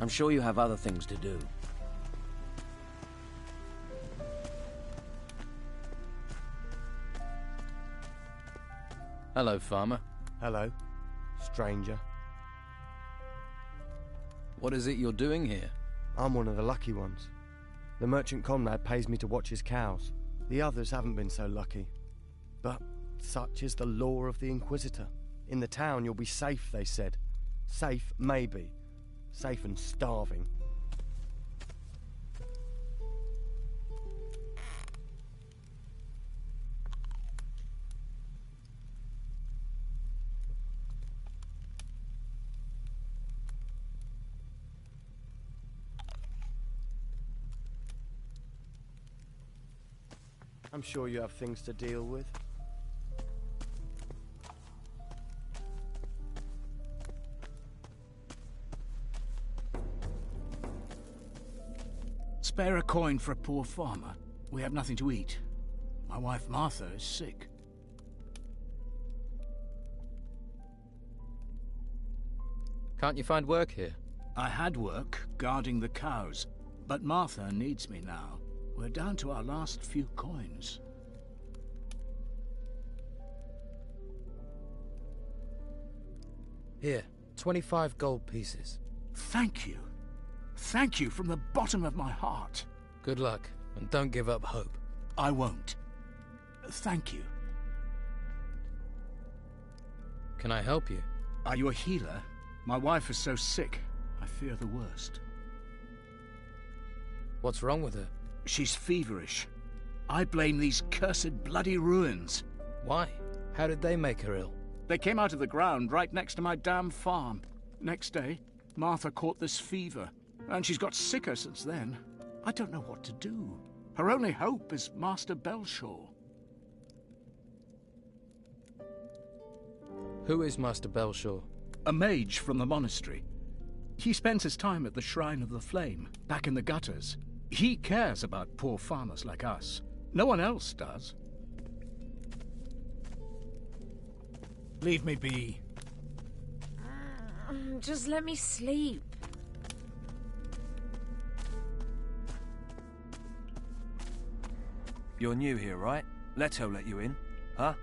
I'm sure you have other things to do. Hello, farmer. Hello, stranger. What is it you're doing here? I'm one of the lucky ones. The merchant comrade pays me to watch his cows. The others haven't been so lucky. But such is the law of the Inquisitor. In the town you'll be safe, they said. Safe, maybe. Safe and starving. I'm sure you have things to deal with. Spare a coin for a poor farmer. We have nothing to eat. My wife Martha is sick. Can't you find work here? I had work guarding the cows, but Martha needs me now. We're down to our last few coins. Here, 25 gold pieces. Thank you. Thank you from the bottom of my heart. Good luck, and don't give up hope. I won't. Thank you. Can I help you? Are you a healer? My wife is so sick, I fear the worst. What's wrong with her? She's feverish. I blame these cursed bloody ruins. Why? How did they make her ill? They came out of the ground right next to my damn farm. Next day, Martha caught this fever, and she's got sicker since then. I don't know what to do. Her only hope is Master Belshaw. Who is Master Belshaw? A mage from the monastery. He spends his time at the Shrine of the Flame, back in the gutters. He cares about poor farmers like us. No one else does. Leave me be. Just let me sleep. You're new here, right? Leto let you in, huh?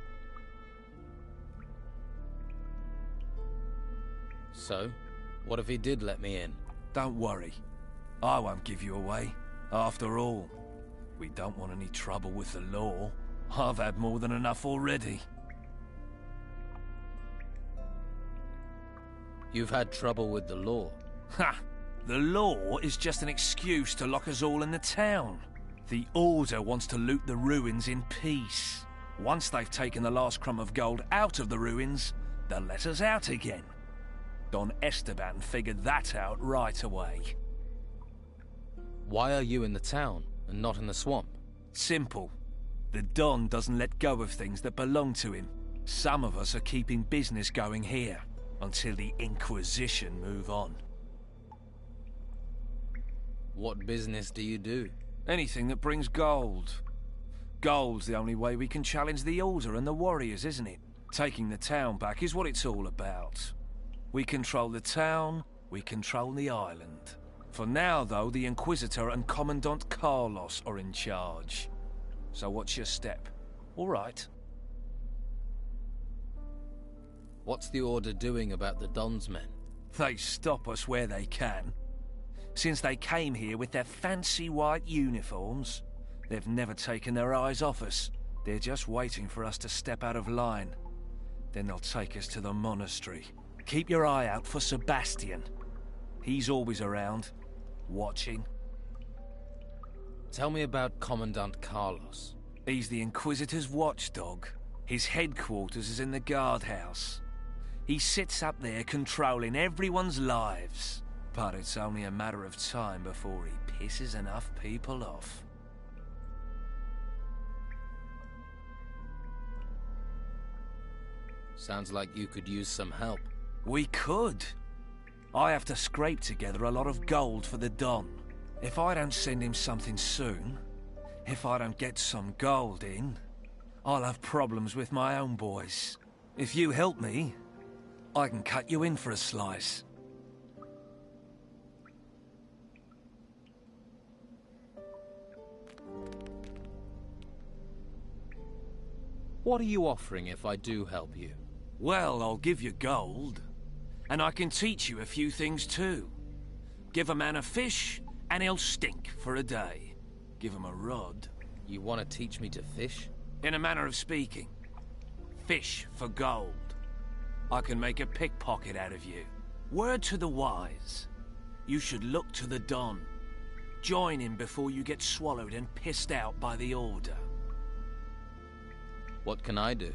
So, what if he did let me in? Don't worry. I won't give you away. After all, we don't want any trouble with the law. I've had more than enough already. You've had trouble with the law. Ha! The law is just an excuse to lock us all in the town. The Order wants to loot the ruins in peace. Once they've taken the last crumb of gold out of the ruins, they'll let us out again. Don Esteban figured that out right away. Why are you in the town and not in the swamp? Simple. The Don doesn't let go of things that belong to him. Some of us are keeping business going here until the Inquisition move on. What business do you do? Anything that brings gold. Gold's the only way we can challenge the Order and the warriors, isn't it? Taking the town back is what it's all about. We control the town, we control the island. For now, though, the Inquisitor and Commandant Carlos are in charge. So what's your step? All right. What's the Order doing about the Don's men? They stop us where they can. Since they came here with their fancy white uniforms, they've never taken their eyes off us. They're just waiting for us to step out of line. Then they'll take us to the monastery. Keep your eye out for Sebastian. He's always around, watching. Tell me about Commandant Carlos. He's the Inquisitor's watchdog. His headquarters is in the guardhouse. He sits up there controlling everyone's lives. But it's only a matter of time before he pisses enough people off. Sounds like you could use some help. We could. I have to scrape together a lot of gold for the Don. If I don't send him something soon, if I don't get some gold in, I'll have problems with my own boys. If you help me, I can cut you in for a slice. What are you offering if I do help you? Well, I'll give you gold. And I can teach you a few things too. Give a man a fish, and he'll stink for a day. Give him a rod. You want to teach me to fish? In a manner of speaking. Fish for gold. I can make a pickpocket out of you. Word to the wise. You should look to the Don. Join him before you get swallowed and pissed out by the Order. What can I do?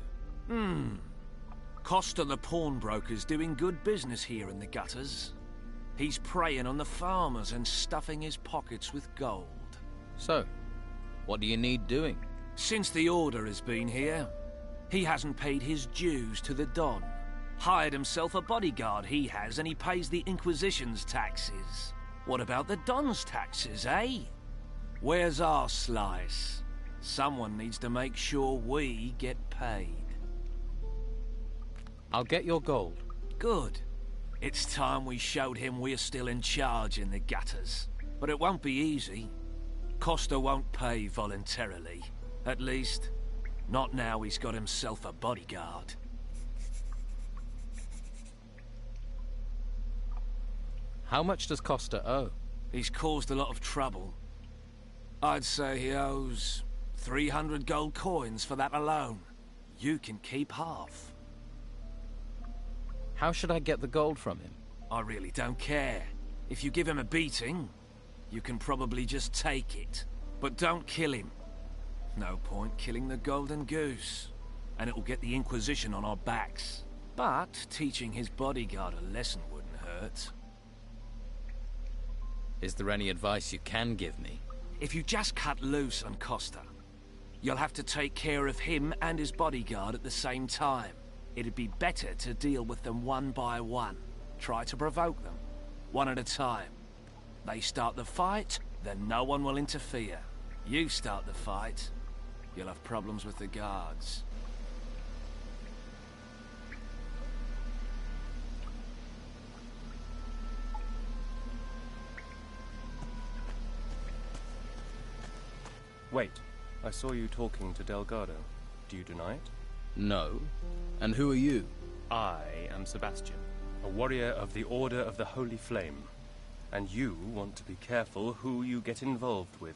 Costa the pawnbroker's doing good business here in the gutters. He's preying on the farmers and stuffing his pockets with gold. So, what do you need doing? Since the Order has been here, he hasn't paid his dues to the Don. Hired himself a bodyguard, he has, and he pays the Inquisition's taxes. What about the Don's taxes, eh? Where's our slice? Someone needs to make sure we get paid. I'll get your gold. Good. It's time we showed him we're still in charge in the gutters. But it won't be easy. Costa won't pay voluntarily. At least, not now he's got himself a bodyguard. How much does Costa owe? He's caused a lot of trouble. I'd say he owes 300 gold coins for that alone. You can keep half. How should I get the gold from him? I really don't care. If you give him a beating, you can probably just take it. But don't kill him. No point killing the golden goose. And it'll get the Inquisition on our backs. But teaching his bodyguard a lesson wouldn't hurt. Is there any advice you can give me? If you just cut loose on Costa, you'll have to take care of him and his bodyguard at the same time. It'd be better to deal with them one by one. Try to provoke them, one at a time. They start the fight, then no one will interfere. You start the fight, you'll have problems with the guards. Wait, I saw you talking to Delgado. Do you deny it? No. And who are you? I am Sebastian, a warrior of the Order of the Holy Flame. And you want to be careful who you get involved with.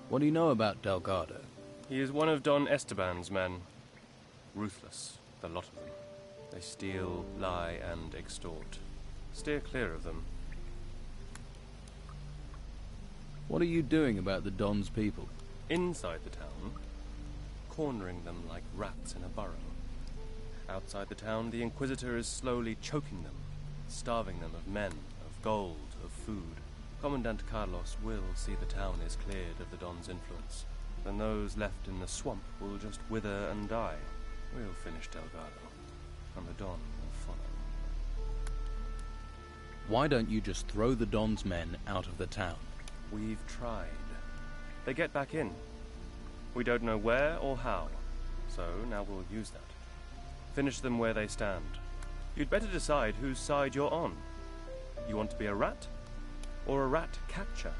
What do you know about Delgado? He is one of Don Esteban's men. Ruthless, the lot of them. They steal, lie, and extort. Steer clear of them. What are you doing about the Don's people? Inside the town, cornering them like rats in a burrow. Outside the town, the Inquisitor is slowly choking them, starving them of men, of gold, of food. Commandant Carlos will see the town is cleared of the Don's influence. Then those left in the swamp will just wither and die. We'll finish Delgado, and the Don will follow. Why don't you just throw the Don's men out of the town? We've tried. They get back in. We don't know where or how, so now we'll use that. Finish them where they stand. You'd better decide whose side you're on. You want to be a rat? Or a rat catcher?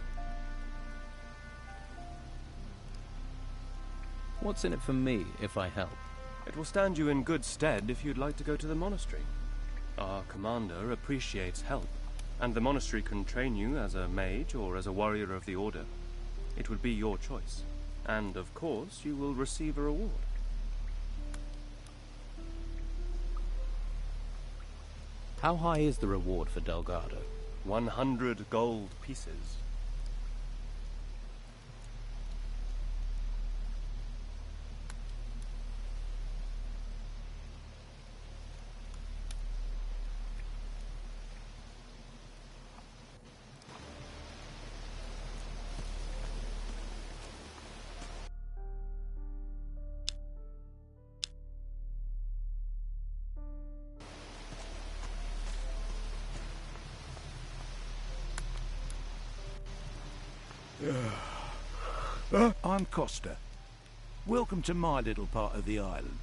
What's in it for me if I help? It will stand you in good stead if you'd like to go to the monastery. Our commander appreciates help, and the monastery can train you as a mage or as a warrior of the Order. It would be your choice. And, of course, you will receive a reward. How high is the reward for Delgado? 100 gold pieces. I'm Costa. Welcome to my little part of the island.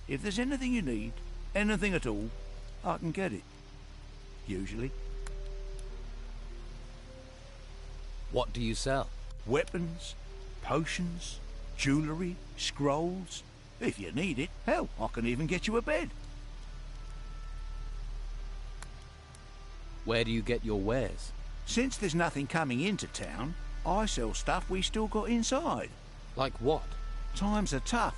If there's anything you need, anything at all, I can get it. Usually. What do you sell? Weapons, potions, Jewellery, scrolls. If you need it, hell, I can even get you a bed. Where do you get your wares? Since there's nothing coming into town, I sell stuff we still got inside. Like what? Times are tough.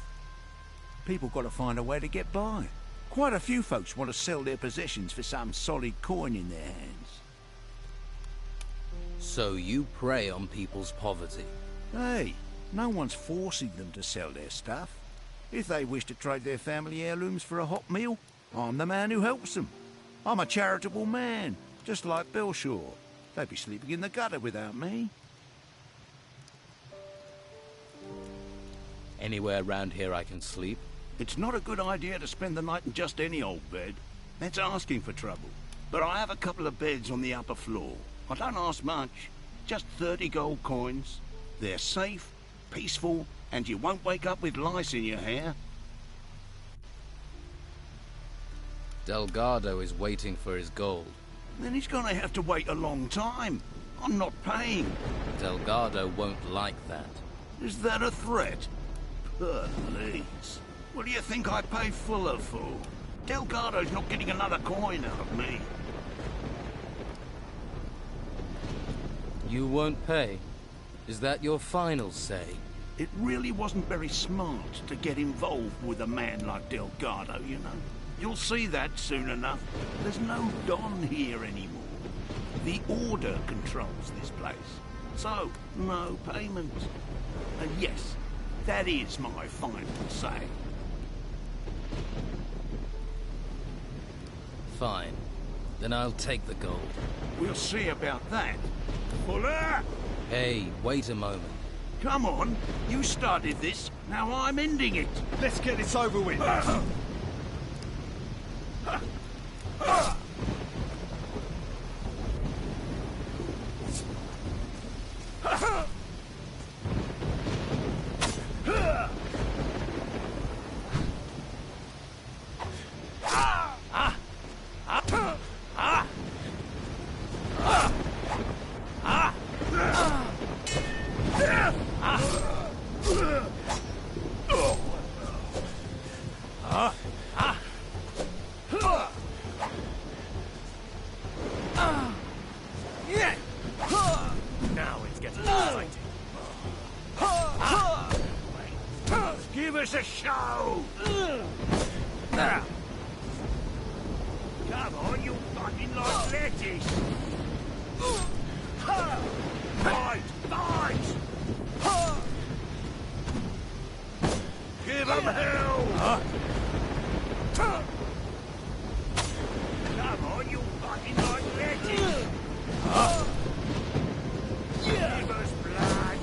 People got to find a way to get by. Quite a few folks want to sell their possessions for some solid coin in their hands. So you prey on people's poverty. Hey, no one's forcing them to sell their stuff. If they wish to trade their family heirlooms for a hot meal, I'm the man who helps them. I'm a charitable man, just like Belshaw. They'd be sleeping in the gutter without me. Anywhere around here I can sleep? It's not a good idea to spend the night in just any old bed. That's asking for trouble. But I have a couple of beds on the upper floor. I don't ask much. Just 30 gold coins. They're safe, peaceful, and you won't wake up with lice in your hair. Delgado is waiting for his gold. Then he's gonna have to wait a long time. I'm not paying. Delgado won't like that. Is that a threat? Please. What do you think I pay Fuller for? Delgado's not getting another coin out of me. You won't pay? Is that your final say? It really wasn't very smart to get involved with a man like Delgado, you know. You'll see that soon enough. There's no Don here anymore. The Order controls this place. So, no payment. And yes, that is my final say. Fine. Then I'll take the gold. We'll see about that. Fuller! Hey, wait a moment. Come on, you started this, now I'm ending it. Let's get this over with. Now it's getting exciting. Give us a show! Come on, you fucking like lettuce! Fight! Fight! Give them hell! Come on, you fucking like lettuce! Give us blood!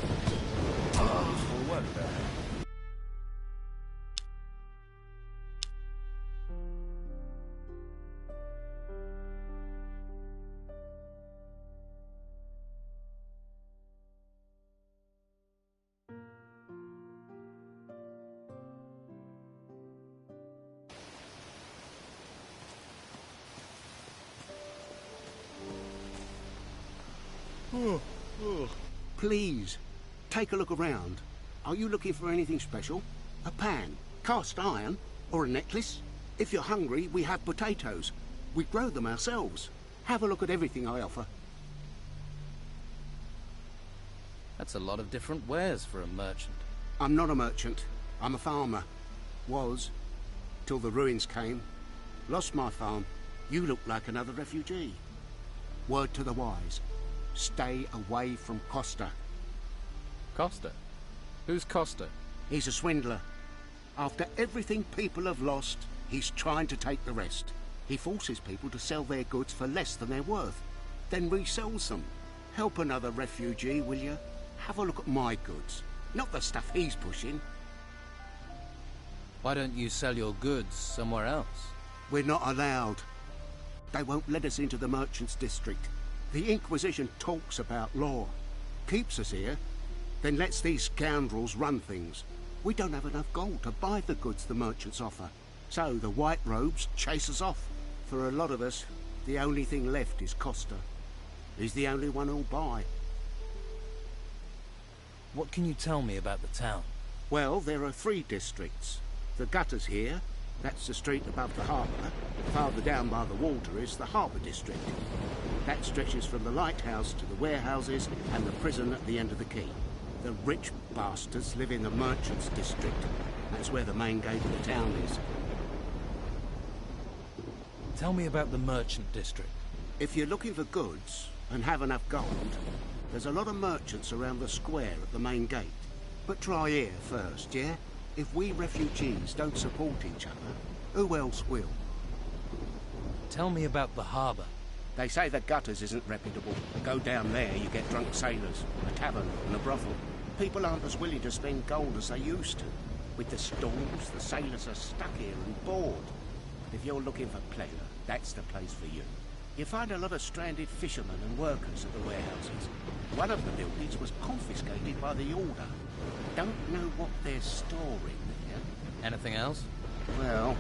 Please, take a look around. Are you looking for anything special? A pan, cast iron, or a necklace? If you're hungry, we have potatoes. We grow them ourselves. Have a look at everything I offer. That's a lot of different wares for a merchant. I'm not a merchant. I'm a farmer. Was, till the ruins came. Lost my farm. You look like another refugee. Word to the wise. Stay away from Costa. Costa? Who's Costa? He's a swindler. After everything people have lost, he's trying to take the rest. He forces people to sell their goods for less than they're worth, then resells them. Help another refugee, will you? Have a look at my goods, not the stuff he's pushing. Why don't you sell your goods somewhere else? We're not allowed. They won't let us into the merchants' district. The Inquisition talks about law, keeps us here, then lets these scoundrels run things. We don't have enough gold to buy the goods the merchants offer, so the white robes chase us off. For a lot of us, the only thing left is Costa. He's the only one who'll buy. What can you tell me about the town? Well, there are 3 districts. The gutters here, that's the street above the harbour. Farther down by the water is the harbour district. That stretches from the lighthouse to the warehouses and the prison at the end of the quay. The rich bastards live in the merchants district. That's where the main gate of the town is. Tell me about the merchant district. If you're looking for goods and have enough gold, there's a lot of merchants around the square at the main gate. But try here first, yeah? If we refugees don't support each other, who else will? Tell me about the harbour. They say the gutters isn't reputable. Go down there, you get drunk sailors, a tavern and a brothel. People aren't as willing to spend gold as they used to. With the storms, the sailors are stuck here and bored. If you're looking for pleasure, that's the place for you. You find a lot of stranded fishermen and workers at the warehouses. One of the buildings was confiscated by the Order. Don't know what they're storing there. Anything else? Well,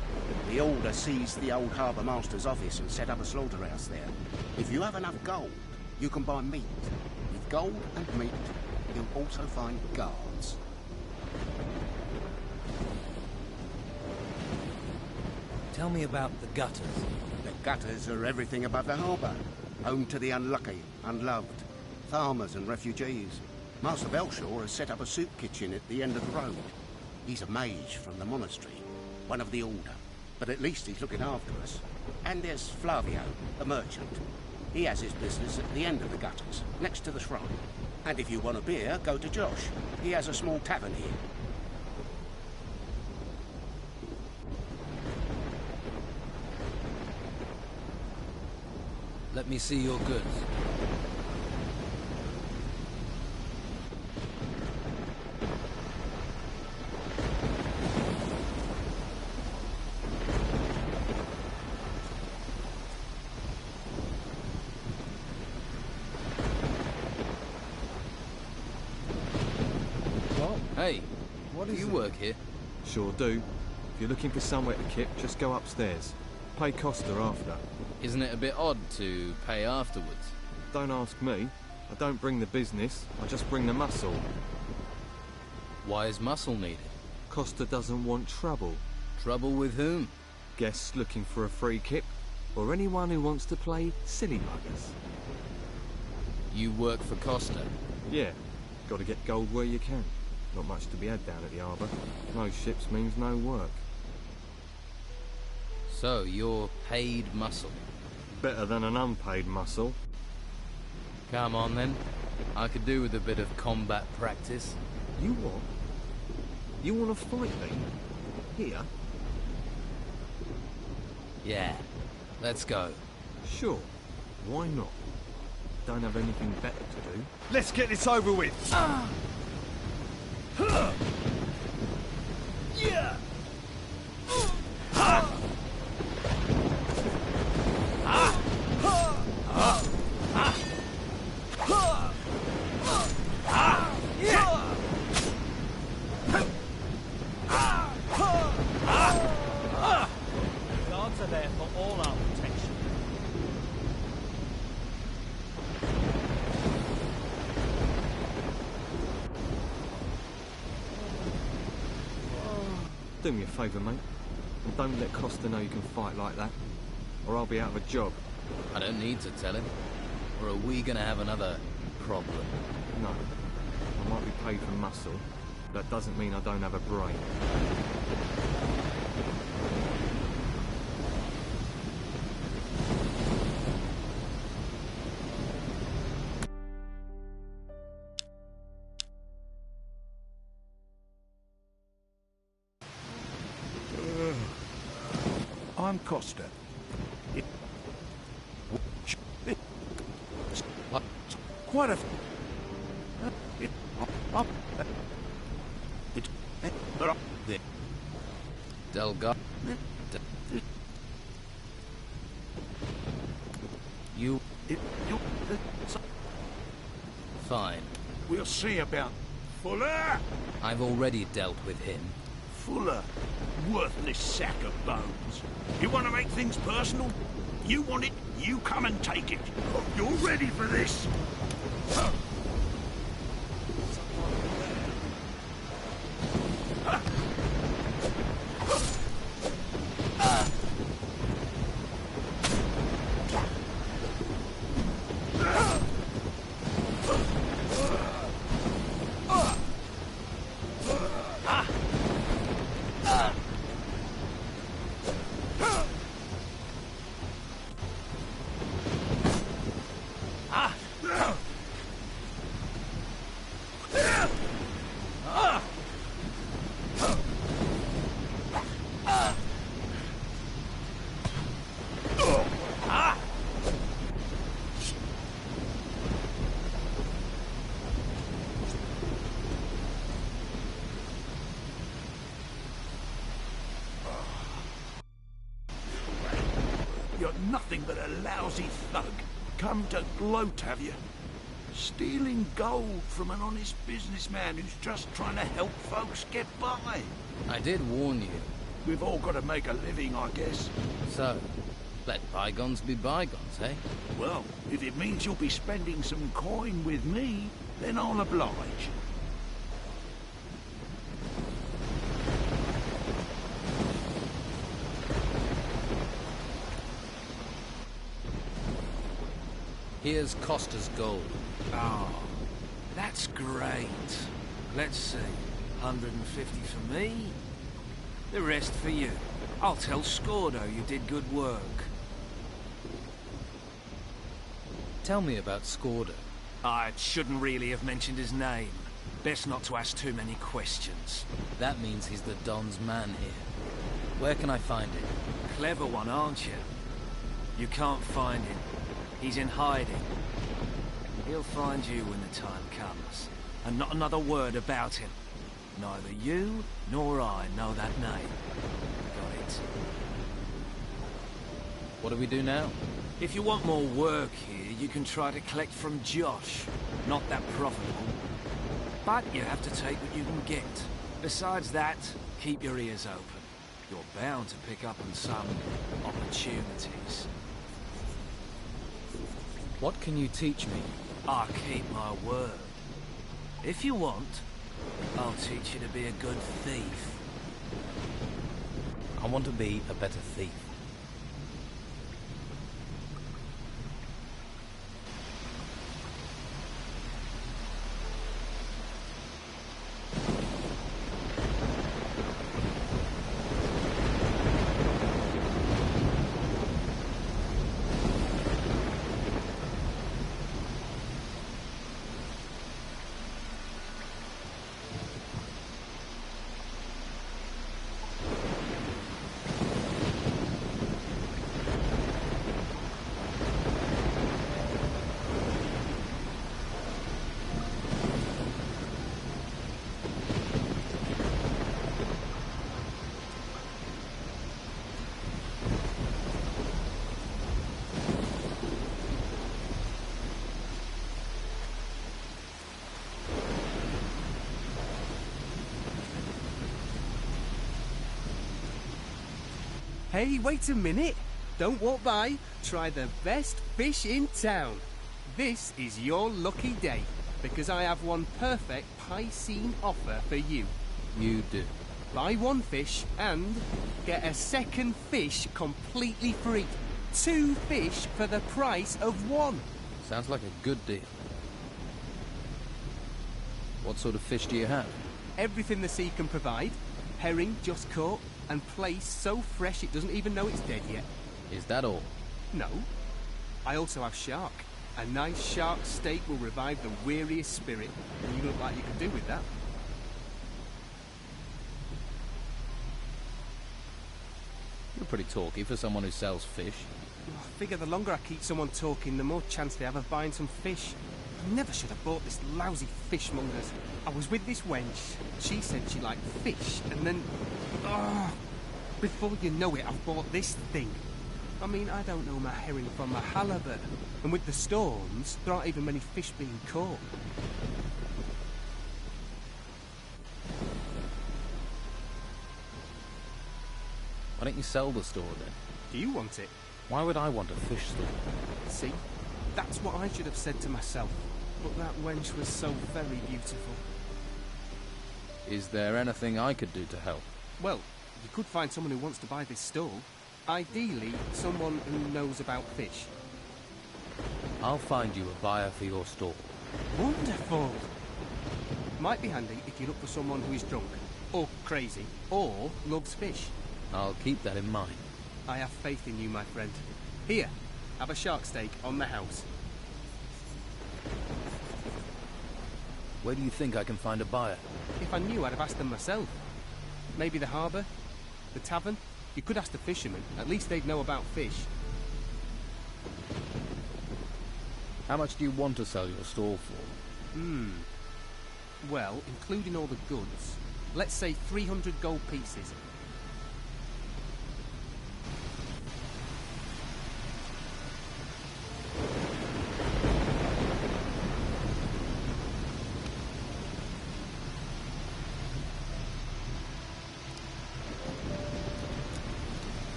the Order seized the old harbour master's office and set up a slaughterhouse there. If you have enough gold, you can buy meat. With gold and meat, you'll also find guards. Tell me about the gutters. The gutters are everything above the harbour. Home to the unlucky, unloved, farmers and refugees. Master Belshaw has set up a soup kitchen at the end of the road. He's a mage from the monastery, one of the Order, but at least he's looking after us. And there's Flavio, a merchant. He has his business at the end of the gutters, next to the shrine. And if you want a beer, go to Josh. He has a small tavern here. Let me see your goods. Hey, What do is you it? work here? Sure do. If you're looking for somewhere to kip, just go upstairs. Pay Costa after. Isn't it a bit odd to pay afterwards? Don't ask me. I don't bring the business, I just bring the muscle. Why is muscle needed? Costa doesn't want trouble. Trouble with whom? Guests looking for a free kip, or anyone who wants to play silly buggers. You work for Costa. Yeah, gotta get gold where you can. Not much to be had down at the harbour. No ships means no work. So, you're paid muscle. Better than an unpaid muscle. Come on then. I could do with a bit of combat practice. You what? You want to fight me? Here? Yeah. Let's go. Sure. Why not? Don't have anything better to do. Let's get this over with. Yeah. Guards are there for all our protection. Do me a favour, mate. And don't let Costa know you can fight like that. Or I'll be out of a job. I don't need to tell him. Or are we gonna have another problem? No. I might be paid for muscle. That doesn't mean I don't have a brain. I'm Costa. Quite a... Delga. You. Fine. We'll see about Fuller. I've already dealt with him. Fuller, worthless sack of bones. You want to make things personal? You want it, you come and take it. You're ready for this. nothing but a lousy thug. Come to gloat, have you? Stealing gold from an honest businessman who's just trying to help folks get by. I did warn you. We've all got to make a living, I guess. So, let bygones be bygones, eh? Well, if it means you'll be spending some coin with me, then I'll oblige. Here's Costa's gold. Oh, that's great. Let's see. 150 for me. The rest for you. I'll tell Scordo you did good work. Tell me about Scordo. I shouldn't really have mentioned his name. Best not to ask too many questions. That means he's the Don's man here. Where can I find him? Clever one, aren't you? You can't find him. He's in hiding. He'll find you when the time comes. And not another word about him. Neither you nor I know that name. Got it? What do we do now? If you want more work here, you can try to collect from Josh. Not that profitable. But you have to take what you can get. Besides that, keep your ears open. You're bound to pick up on some opportunities. What can you teach me? I keep my word. If you want, I'll teach you to be a good thief. I want to be a better thief. Hey, wait a minute. Don't walk by. Try the best fish in town. This is your lucky day, because I have one perfect Piscine offer for you. You do. Buy one fish and get a second fish completely free. 2 fish for the price of 1. Sounds like a good deal. What sort of fish do you have? Everything the sea can provide. Herring just caught, and plaice so fresh it doesn't even know it's dead yet. Is that all? No. I also have shark. A nice shark steak will revive the weariest spirit, and you look like you could do with that. You're pretty talky for someone who sells fish. I figure the longer I keep someone talking, the more chance they have of buying some fish. I never should have bought this lousy fishmonger's. I was with this wench. She said she liked fish, and then... Oh, before you know it, I've bought this thing. I mean, I don't know my herring from my halibut. And with the storms, there aren't even many fish being caught. Why don't you sell the store then? Do you want it? Why would I want a fish store? See? That's what I should have said to myself. But that wench was so very beautiful. Is there anything I could do to help? Well, you could find someone who wants to buy this stall. Ideally, someone who knows about fish. I'll find you a buyer for your stall. Wonderful! Might be handy if you look for someone who is drunk, or crazy, or loves fish. I'll keep that in mind. I have faith in you, my friend. Here, have a shark steak on the house. Where do you think I can find a buyer? If I knew, I'd have asked them myself. Maybe the harbour? The tavern? You could ask the fishermen. At least they'd know about fish. How much do you want to sell your stall for? Well, including all the goods, let's say 300 gold pieces.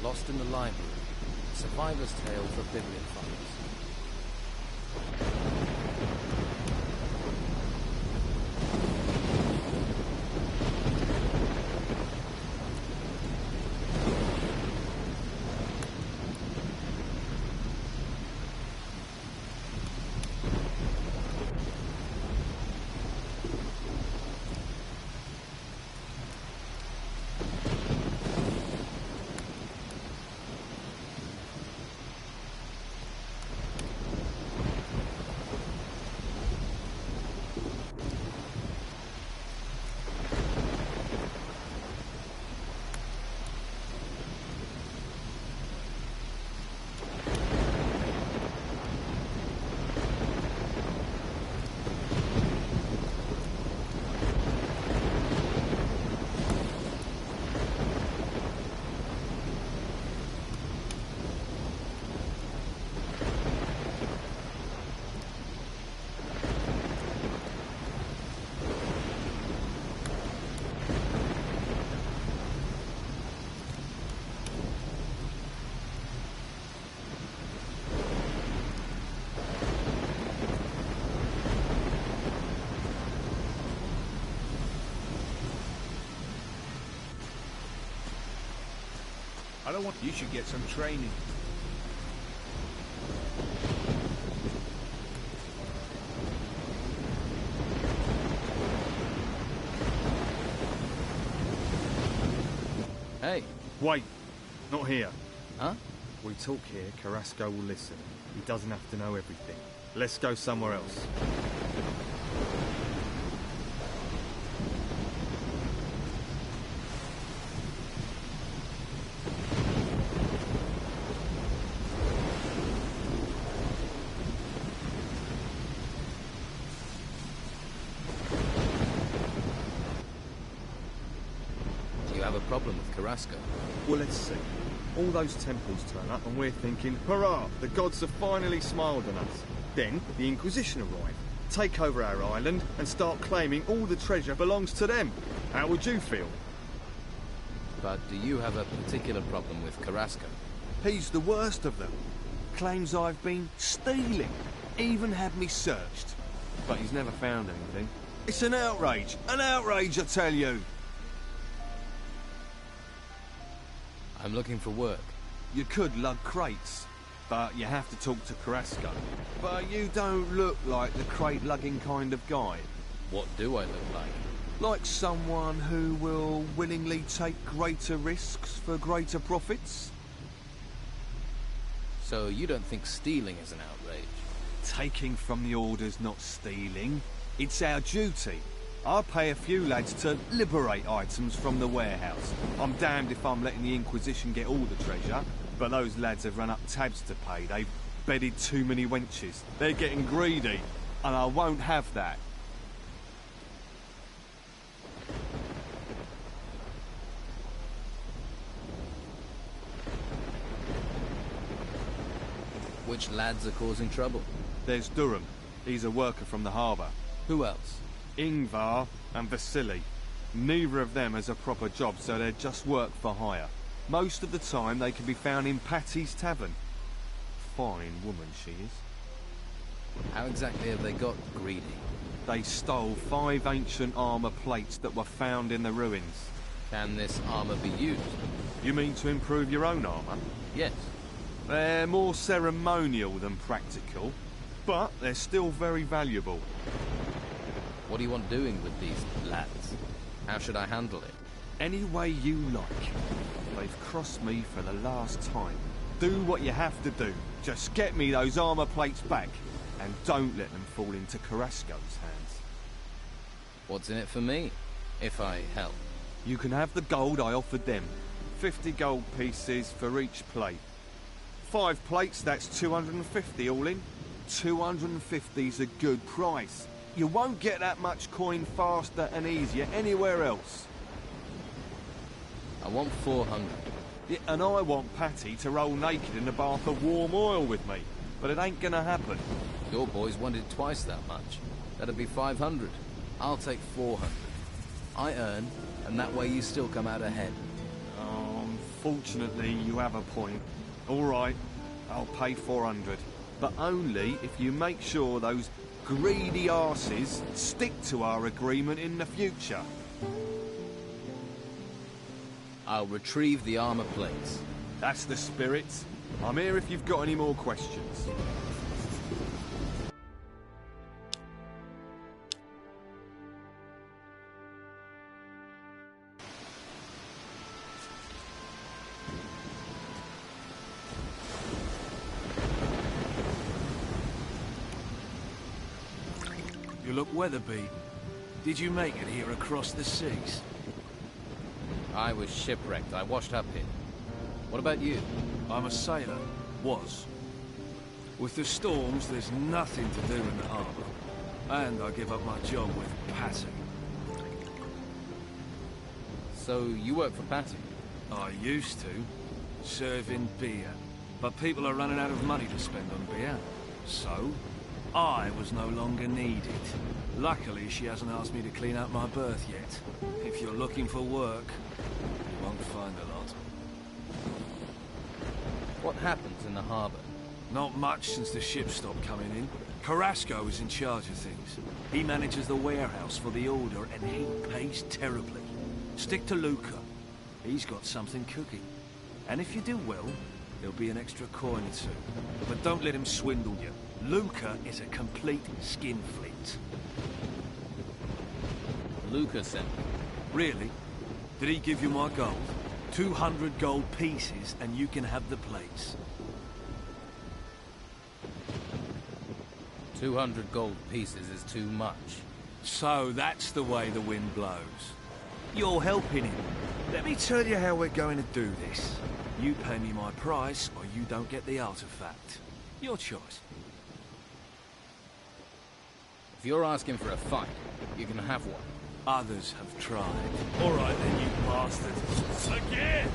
Lost in the library. Survivor's tale for bibliophiles. I don't want... You should get some training. Hey. Wait. Not here. Huh? We talk here, Carrasco will listen. He doesn't have to know everything. Let's go somewhere else. Problem with Carrasco? Well, let's see. All those temples turn up and we're thinking, hurrah, the gods have finally smiled on us. Then the Inquisition arrive, take over our island and start claiming all the treasure belongs to them. How would you feel? But do you have a particular problem with Carrasco? He's the worst of them. Claims I've been stealing. Even had me searched. But he's never found anything. It's an outrage! An outrage, I tell you! I'm looking for work. You could lug crates, but you have to talk to Carrasco. But you don't look like the crate-lugging kind of guy. What do I look like? Like someone who will willingly take greater risks for greater profits? So you don't think stealing is an outrage? Taking from the Order's not stealing. It's our duty. I'll pay a few lads to liberate items from the warehouse. I'm damned if I'm letting the Inquisition get all the treasure, but those lads have run up tabs to pay. They've bedded too many wenches. They're getting greedy, and I won't have that. Which lads are causing trouble? There's Durham. He's a worker from the harbour. Who else? Ingvar and Vasily. Neither of them has a proper job, so they're just work for hire. Most of the time they can be found in Patty's Tavern. Fine woman she is. How exactly have they got greedy? They stole 5 ancient armour plates that were found in the ruins. Can this armour be used? You mean to improve your own armour? Yes. They're more ceremonial than practical, but they're still very valuable. What do you want doing with these lads? How should I handle it? Any way you like. They've crossed me for the last time. Do what you have to do. Just get me those armour plates back, and don't let them fall into Carrasco's hands. What's in it for me, if I help? You can have the gold I offered them. 50 gold pieces for each plate. 5 plates, that's 250 all in. 250's a good price. You won't get that much coin faster and easier anywhere else. I want 400. Yeah, and I want Patty to roll naked in a bath of warm oil with me. But it ain't gonna happen. Your boys wanted twice that much. That'd be 500. I'll take 400. I earn, and that way you still come out ahead. I'm Unfortunately, you have a point. All right, I'll pay 400. But only if you make sure those greedy arses stick to our agreement in the future. I'll retrieve the armor plates. That's the spirit. I'm here if you've got any more questions. You look weather-beaten. Did you make it here across the seas? I was shipwrecked. I washed up here. What about you? I'm a sailor. Was. With the storms, there's nothing to do in the harbour. And I give up my job with Patty. So you work for Patty? I used to. Serving beer. But people are running out of money to spend on beer. So, I was no longer needed. Luckily, she hasn't asked me to clean out my berth yet. If you're looking for work, you won't find a lot. What happens in the harbour? Not much since the ships stopped coming in. Carrasco is in charge of things. He manages the warehouse for the Order, and he pays terribly. Stick to Luca. He's got something cooking. And if you do well, there'll be an extra coin or two. But don't let him swindle you. Luca is a complete skinflint. Luca sent me. Really? Did he give you my gold? 200 gold pieces, and you can have the plates. 200 gold pieces is too much. So that's the way the wind blows. You're helping him. Let me tell you how we're going to do this. You pay me my price, or you don't get the artifact. Your choice. If you're asking for a fight, you can have one. Others have tried. All right then, you bastard. Again!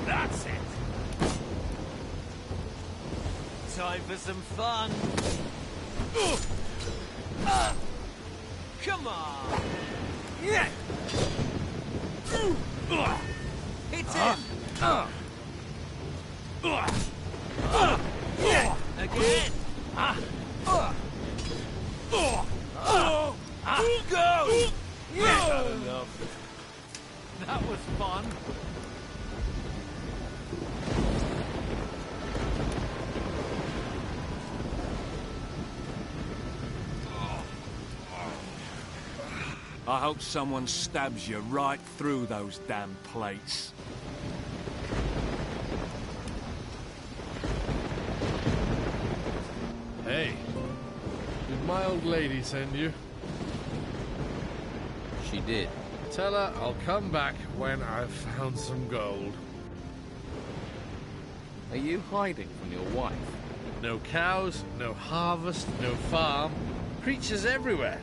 That's it! Time for some fun! Come on! Yeah! Hit him! Again! Go! Yeah! Enough. That was fun. I hope someone stabs you right through those damn plates. Hey, did my old lady send you? She did. Tell her I'll come back when I've found some gold. Are you hiding from your wife? No cows, no harvest, no farm. Creatures everywhere.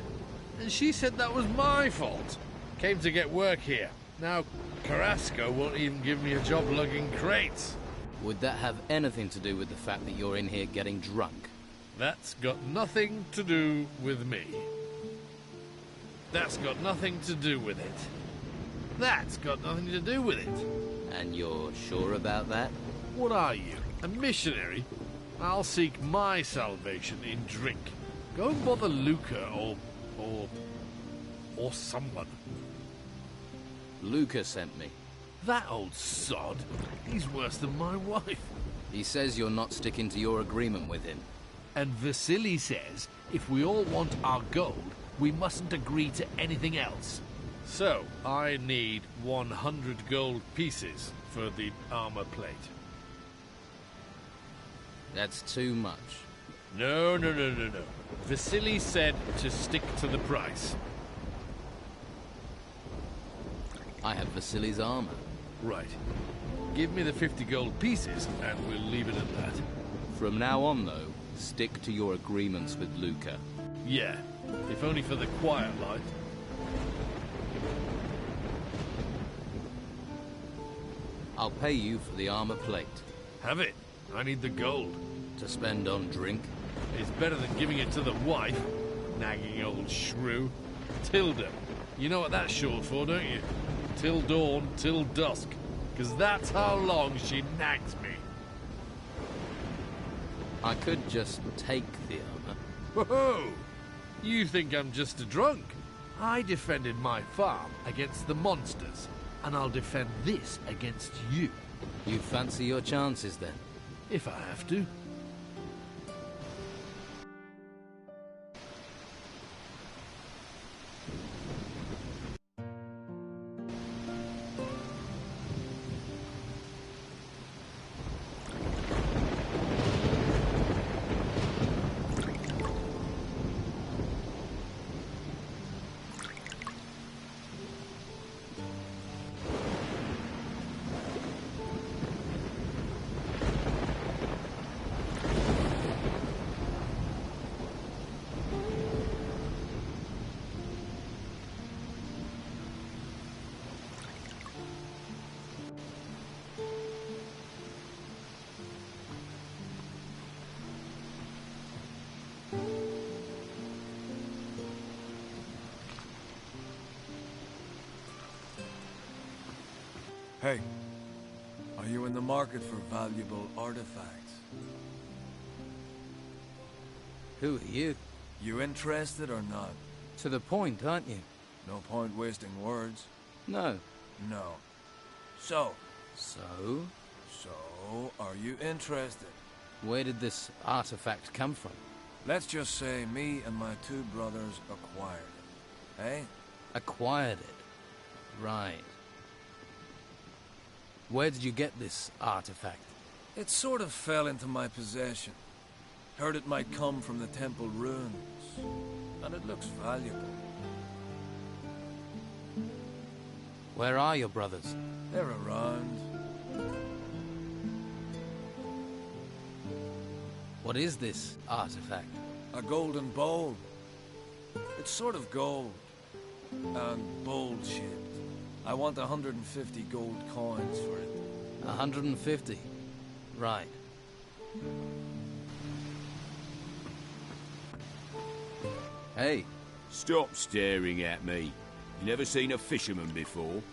And she said that was my fault. Came to get work here. Now, Carrasco won't even give me a job lugging crates. Would that have anything to do with the fact that you're in here getting drunk? That's got nothing to do with me. That's got nothing to do with it. That's got nothing to do with it. And you're sure about that? What are you, a missionary? I'll seek my salvation in drink. Go and bother Luca or someone. Luca sent me. That old sod. He's worse than my wife. He says you're not sticking to your agreement with him. And Vasily says if we all want our gold, we mustn't agree to anything else. So, I need 100 gold pieces for the armor plate. That's too much. No. Vasily said to stick to the price. I have Vasily's armor. Right. Give me the 50 gold pieces, and we'll leave it at that. From now on, though, stick to your agreements with Luca. Yeah, if only for the quiet life. I'll pay you for the armor plate. Have it. I need the gold. To spend on drink? It's better than giving it to the wife. Nagging old shrew. Tilda. You know what that's short for, don't you? Till dawn, till dusk. Because that's how long she nags me. I could just take the armor. Whoa! You think I'm just a drunk? I defended my farm against the monsters, and I'll defend this against you. You fancy your chances, then? If I have to. Hey, are you in the market for valuable artifacts? Who are you? You interested or not? To the point, aren't you? No point wasting words. No. No. So? So? So, are you interested? Where did this artifact come from? Let's just say me and my two brothers acquired it. Eh? Acquired it? Right. Where did you get this artifact? It sort of fell into my possession. Heard it might come from the temple ruins. And it looks valuable. Where are your brothers? They're around. What is this artifact? A golden bowl. It's sort of gold. And bowl-shaped. I want 150 gold coins for it. 150? Right. Hey. Stop staring at me. You never seen a fisherman before?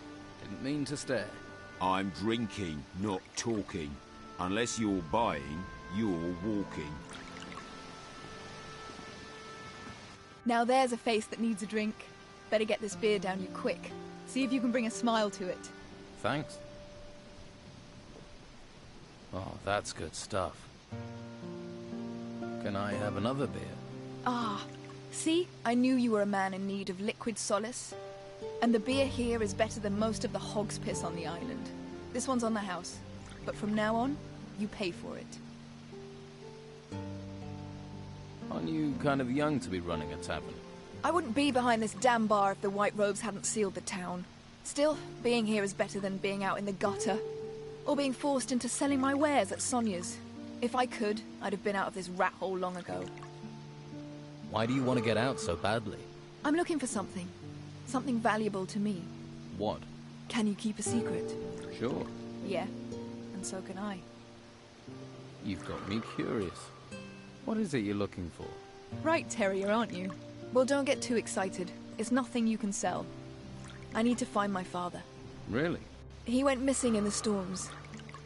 Didn't mean to stare. I'm drinking, not talking. Unless you're buying, you're walking. Now there's a face that needs a drink. Better get this beer down you quick. See if you can bring a smile to it. Thanks. Oh, that's good stuff. Can I have another beer? Ah, see? I knew you were a man in need of liquid solace. And the beer here is better than most of the hog's piss on the island. This one's on the house. But from now on, you pay for it. Aren't you kind of young to be running a tavern? I wouldn't be behind this damn bar if the White Robes hadn't sealed the town. Still, being here is better than being out in the gutter. Or being forced into selling my wares at Sonia's. If I could, I'd have been out of this rat hole long ago. Why do you want to get out so badly? I'm looking for something. Something valuable to me. What? Can you keep a secret? Sure. Yeah, and so can I. You've got me curious. What is it you're looking for? Right, Terrier, aren't you? Well, don't get too excited. It's nothing you can sell. I need to find my father. Really? He went missing in the storms.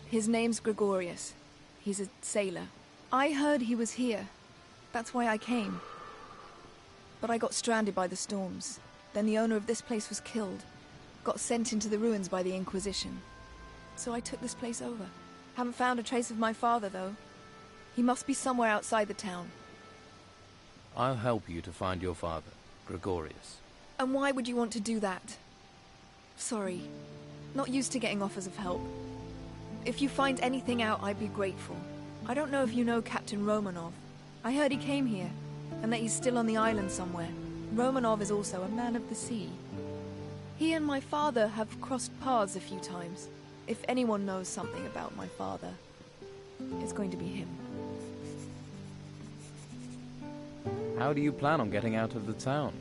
His name's Gregorius. He's a sailor. I heard he was here. That's why I came. But I got stranded by the storms. Then the owner of this place was killed. Got sent into the ruins by the Inquisition. So I took this place over. Haven't found a trace of my father, though. He must be somewhere outside the town. I'll help you to find your father, Gregorius. And why would you want to do that? Sorry. Not used to getting offers of help. If you find anything out, I'd be grateful. I don't know if you know Captain Romanov. I heard he came here, and that he's still on the island somewhere. Romanov is also a man of the sea. He and my father have crossed paths a few times. If anyone knows something about my father, it's going to be him. How do you plan on getting out of the town?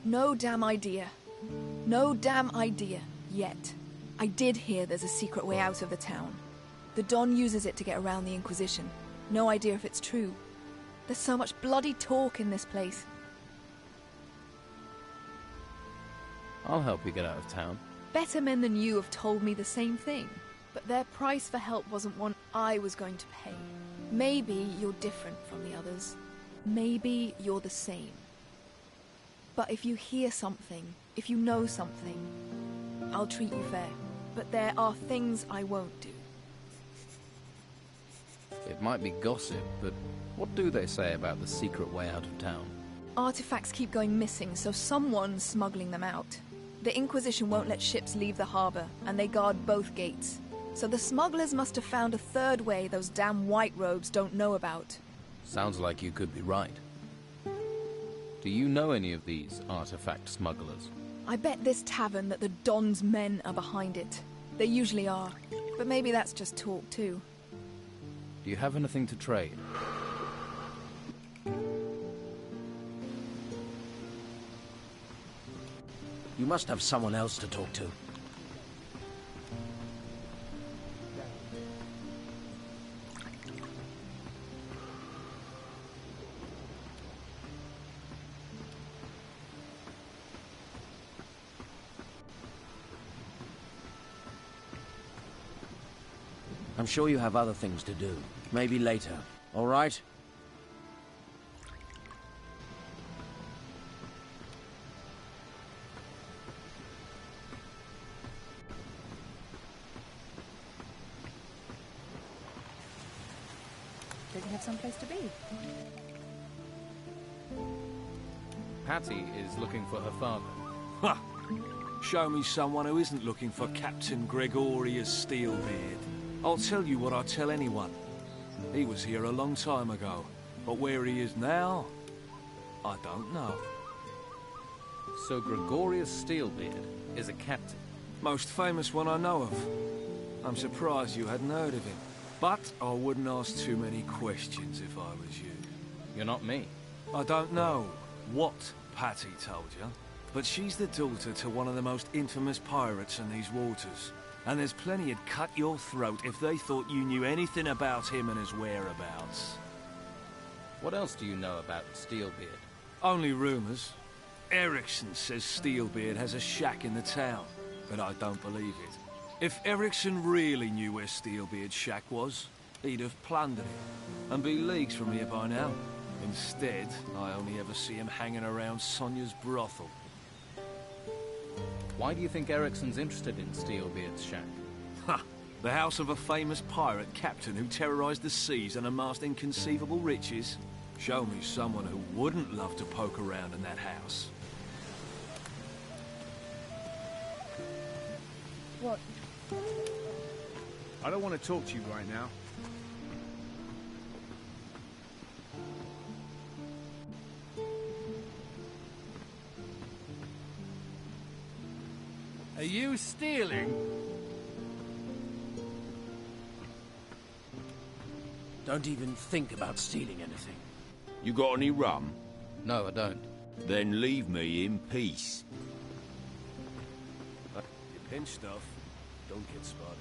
No damn idea. No damn idea. Yet. I did hear there's a secret way out of the town. The Don uses it to get around the Inquisition. No idea if it's true. There's so much bloody talk in this place. I'll help you get out of town. Better men than you have told me the same thing, but their price for help wasn't one I was going to pay. Maybe you're different from the others. Maybe you're the same. But if you hear something, if you know something, I'll treat you fair. But there are things I won't do. It might be gossip, but what do they say about the secret way out of town? Artifacts keep going missing, so someone's smuggling them out. The Inquisition won't let ships leave the harbor, and they guard both gates. So the smugglers must have found a third way those damn white robes don't know about. Sounds like you could be right. Do you know any of these artifact smugglers? I bet this tavern that the Don's men are behind it. They usually are, but maybe that's just talk too. Do you have anything to trade? You must have someone else to talk to. I'm sure you have other things to do. Maybe later, all right? Don't you have someplace to be? Patty is looking for her father. Ha! Show me someone who isn't looking for Captain Gregorius Steelbeard. I'll tell you what I tell anyone. He was here a long time ago, but where he is now, I don't know. So Gregorius Steelbeard is a captain? Most famous one I know of. I'm surprised you hadn't heard of him. But I wouldn't ask too many questions if I was you. You're not me. I don't know what Patty told you, but she's the daughter to one of the most infamous pirates in these waters. And there's plenty who'd cut your throat if they thought you knew anything about him and his whereabouts. What else do you know about Steelbeard? Only rumors. Erickson says Steelbeard has a shack in the town, but I don't believe it. If Erickson really knew where Steelbeard's shack was, he'd have plundered it, and be leagues from here by now. Instead, I only ever see him hanging around Sonia's brothel. Why do you think Erickson's interested in Steelbeard's shack? Ha! The house of a famous pirate captain who terrorized the seas and amassed inconceivable riches? Show me someone who wouldn't love to poke around in that house. What? I don't want to talk to you right now. Are you stealing? Don't even think about stealing anything. You got any rum? No, I don't. Then leave me in peace. You pinch stuff, don't get spotted.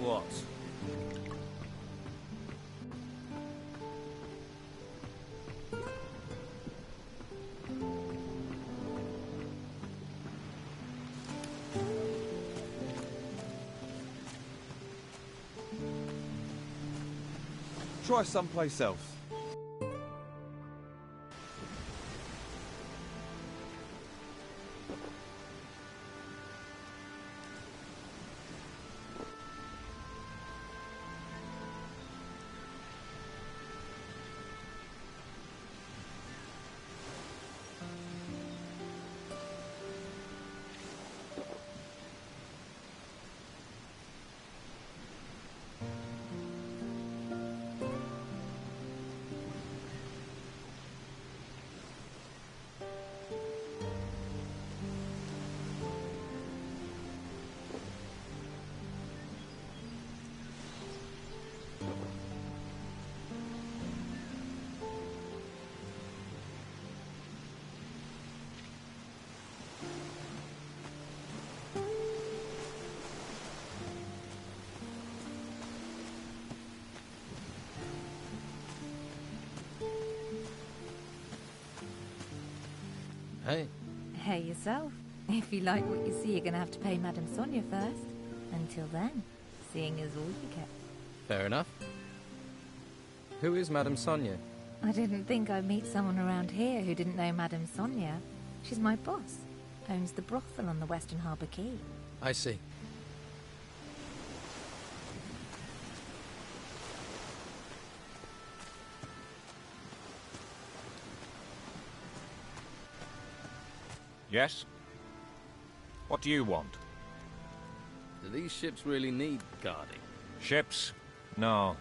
What? Try someplace else. Hey. Hey yourself. If you like what you see, you're gonna have to pay Madame Sonia first. Until then, seeing is all you get. Fair enough. Who is Madame Sonia? I didn't think I'd meet someone around here who didn't know Madame Sonia. She's my boss. Owns the brothel on the Western Harbour Quay. I see. Yes? What do you want? Do these ships really need guarding? Ships? No.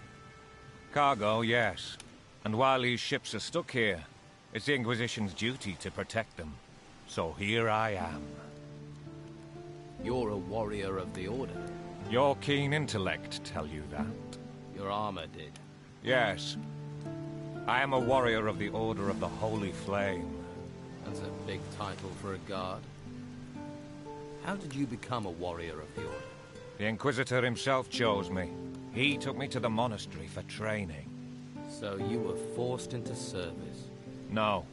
Cargo, yes. And while these ships are stuck here, it's the Inquisition's duty to protect them. So here I am. You're a warrior of the Order. Your keen intellect tell you that. Your armor did. Yes. I am a warrior of the Order of the Holy Flame. That's a big title for a guard. How did you become a warrior of the Order? The Inquisitor himself chose me. He took me to the monastery for training. So you were forced into service? No.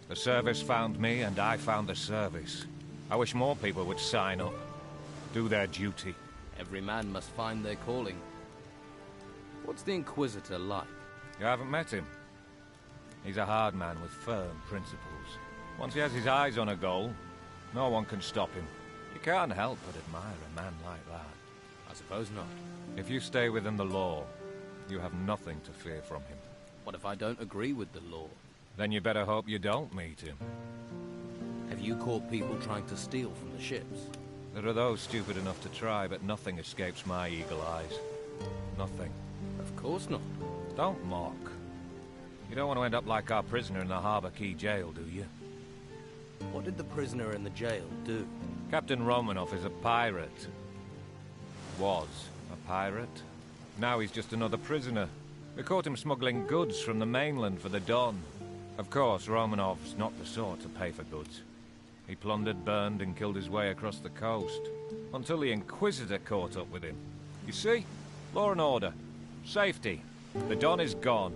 The service found me, and I found the service. I wish more people would sign up. Do their duty. Every man must find their calling. What's the Inquisitor like? You haven't met him? He's a hard man with firm principles. Once he has his eyes on a goal, no one can stop him. You can't help but admire a man like that. I suppose not. If you stay within the law, you have nothing to fear from him. What if I don't agree with the law? Then you better hope you don't meet him. Have you caught people trying to steal from the ships? There are those stupid enough to try, but nothing escapes my eagle eyes. Nothing. Of course not. Don't mock. You don't want to end up like our prisoner in the Harbour Quay jail, do you? What did the prisoner in the jail do? Captain Romanoff is a pirate. Was a pirate. Now he's just another prisoner. We caught him smuggling goods from the mainland for the Don. Of course, Romanov's not the sort to pay for goods. He plundered, burned, and killed his way across the coast. Until the Inquisitor caught up with him. You see? Law and order. Safety. The Don is gone.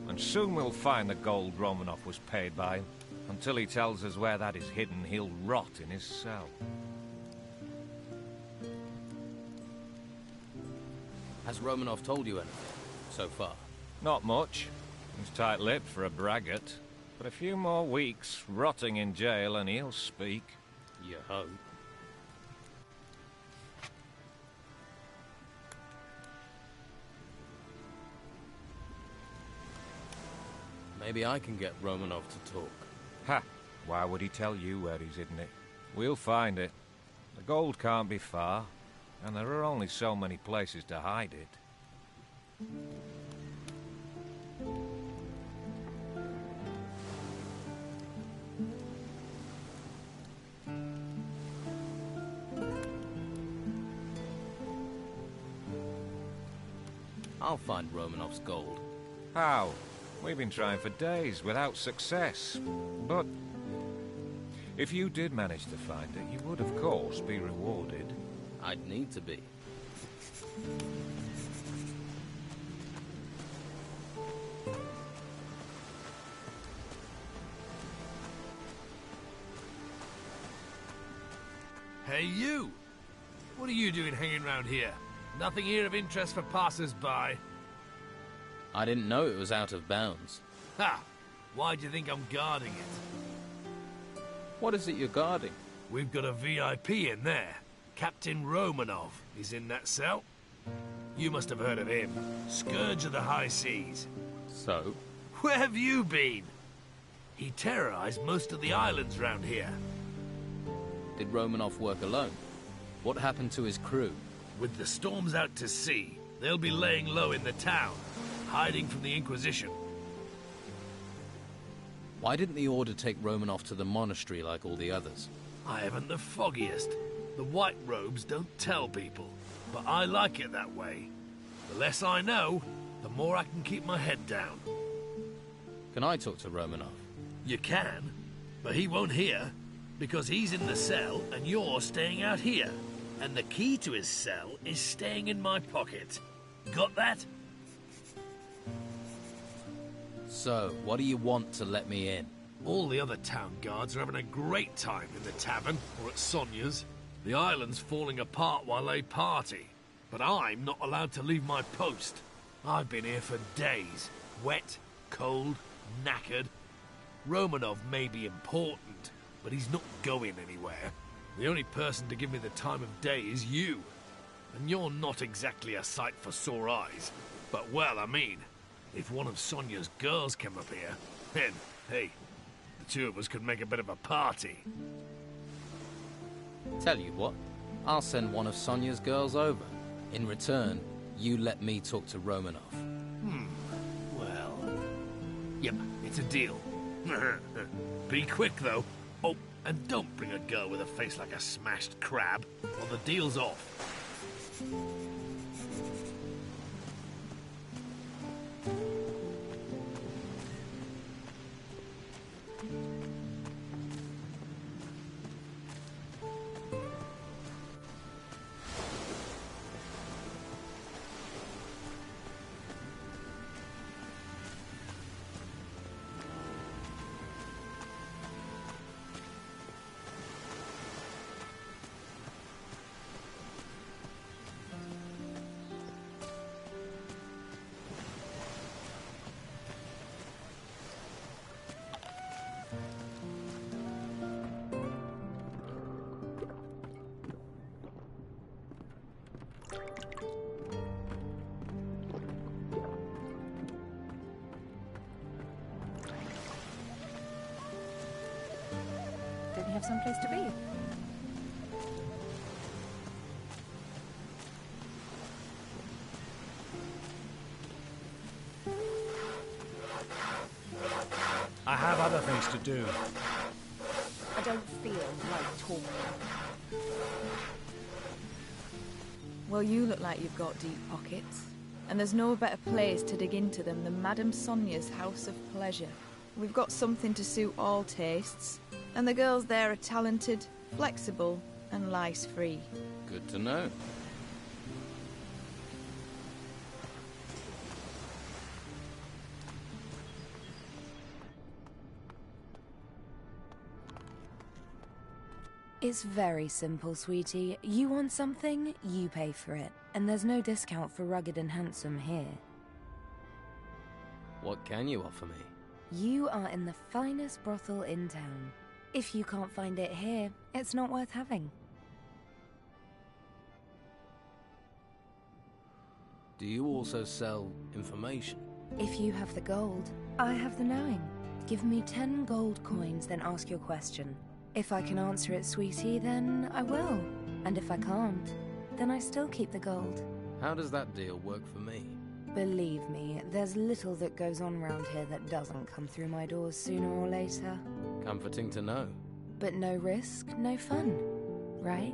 And soon we'll find the gold Romanoff was paid by him. Until he tells us where that is hidden, he'll rot in his cell. Has Romanoff told you anything, so far? Not much. He's tight-lipped for a braggart. But a few more weeks, rotting in jail, and he'll speak. You hope. Maybe I can get Romanov to talk. Ha! Why would he tell you where he's hidden it? We'll find it. The gold can't be far, and there are only so many places to hide it. I'll find Romanov's gold. How? We've been trying for days without success. But if you did manage to find it, you would, of course, be rewarded. I'd need to be. Hey, you! What are you doing hanging around here? Nothing here of interest for passers-by. I didn't know it was out of bounds. Ha! Why do you think I'm guarding it? What is it you're guarding? We've got a VIP in there. Captain Romanov is in that cell. You must have heard of him. Scourge of the high seas. So? Where have you been? He terrorized most of the islands round here. Did Romanov work alone? What happened to his crew? With the storms out to sea, they'll be laying low in the town, hiding from the Inquisition. Why didn't the Order take Romanov to the monastery like all the others? I haven't the foggiest. The white robes don't tell people, but I like it that way. The less I know, the more I can keep my head down. Can I talk to Romanov? You can, but he won't hear, because he's in the cell and you're staying out here. And the key to his cell is staying in my pocket. Got that? So, what do you want to let me in? All the other town guards are having a great time in the tavern or at Sonia's. The island's falling apart while they party, but I'm not allowed to leave my post. I've been here for days, wet, cold, knackered. Romanov may be important, but he's not going anywhere. The only person to give me the time of day is you. And you're not exactly a sight for sore eyes. But, well, I mean, if one of Sonia's girls came up here, then, hey, the two of us could make a bit of a party. Tell you what, I'll send one of Sonia's girls over. In return, you let me talk to Romanov. Well... Yep, it's a deal. Be quick, though. Oh, and don't bring a girl with a face like a smashed crab, or the deal's off. Don't you have someplace to be? I have other things to do. I don't feel like talking. Well, you look like you've got deep pockets. And there's no better place to dig into them than Madame Sonia's House of Pleasure. We've got something to suit all tastes. And the girls there are talented, flexible, and lice-free. Good to know. It's very simple, sweetie. You want something, you pay for it. And there's no discount for rugged and handsome here. What can you offer me? You are in the finest brothel in town. If you can't find it here, it's not worth having. Do you also sell information? If you have the gold, I have the knowing. Give me 10 gold coins, then ask your question. If I can answer it, sweetie, then I will. And if I can't, then I still keep the gold. How does that deal work for me? Believe me, there's little that goes on round here that doesn't come through my doors sooner or later. Comforting to know. But no risk, no fun, right?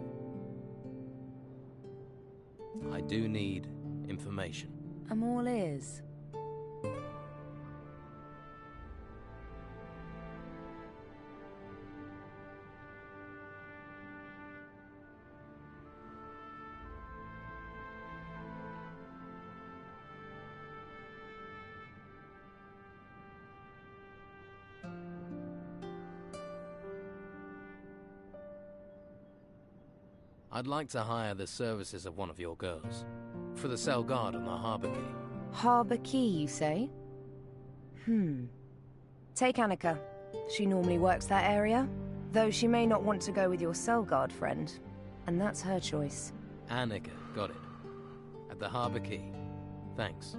I do need information. I'm all ears. I'd like to hire the services of one of your girls. For the cell guard on the harbour quay. Harbour Key, you say? Take Annika. She normally works that area, though she may not want to go with your cell guard friend. And that's her choice. Annika, got it. At the harbour quay. Thanks.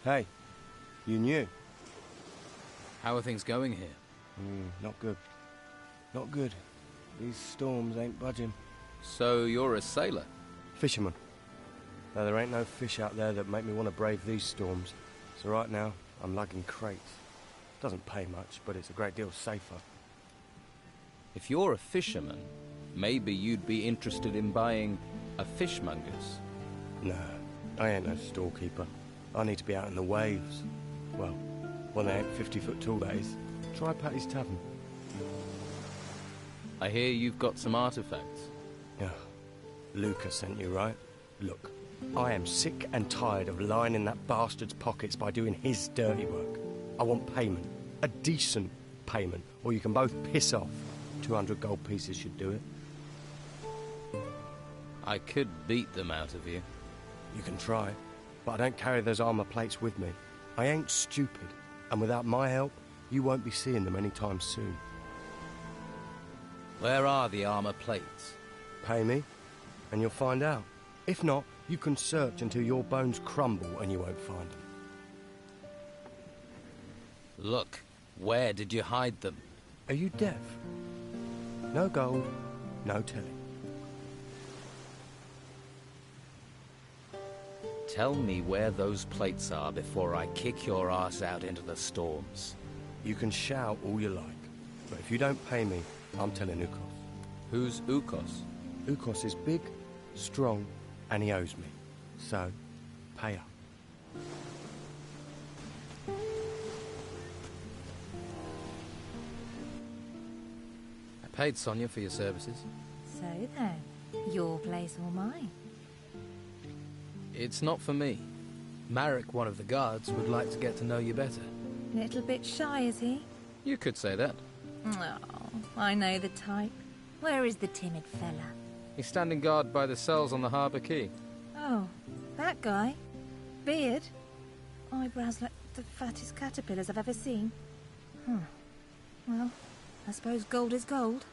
Hey, you knew. How are things going here? Not good. Not good. These storms ain't budging. So you're a sailor? Fisherman. Though there ain't no fish out there that make me want to brave these storms. So right now, I'm lugging crates. Doesn't pay much, but it's a great deal safer. If you're a fisherman, maybe you'd be interested in buying a fishmonger's. No, I ain't no storekeeper. I need to be out in the waves. Well, when they ain't 50 foot tall, that is. Try Patty's Tavern. I hear you've got some artifacts. Yeah. Lucas sent you, right? Look, I am sick and tired of lying in that bastard's pockets by doing his dirty work. I want payment. A decent payment. Or you can both piss off. 200 gold pieces should do it. I could beat them out of you. You can try, but I don't carry those armor plates with me. I ain't stupid, and without my help, you won't be seeing them anytime soon. Where are the armor plates? Pay me, and you'll find out. If not, you can search until your bones crumble and you won't find them. Look, where did you hide them? Are you deaf? No gold, no telling. Tell me where those plates are before I kick your ass out into the storms. You can shout all you like, but if you don't pay me, I'm telling Ukos. Who's Ukos? Ukos is big, strong, and he owes me. So, pay up. I paid Sonia for your services. So then, your place or mine? It's not for me. Marek, one of the guards, would like to get to know you better. Little bit shy, is he? You could say that. Oh, I know the type. Where is the timid fella? He's standing guard by the cells on the harbour quay. Oh, that guy? Beard? Eyebrows like the fattest caterpillars I've ever seen. Well, I suppose gold is gold.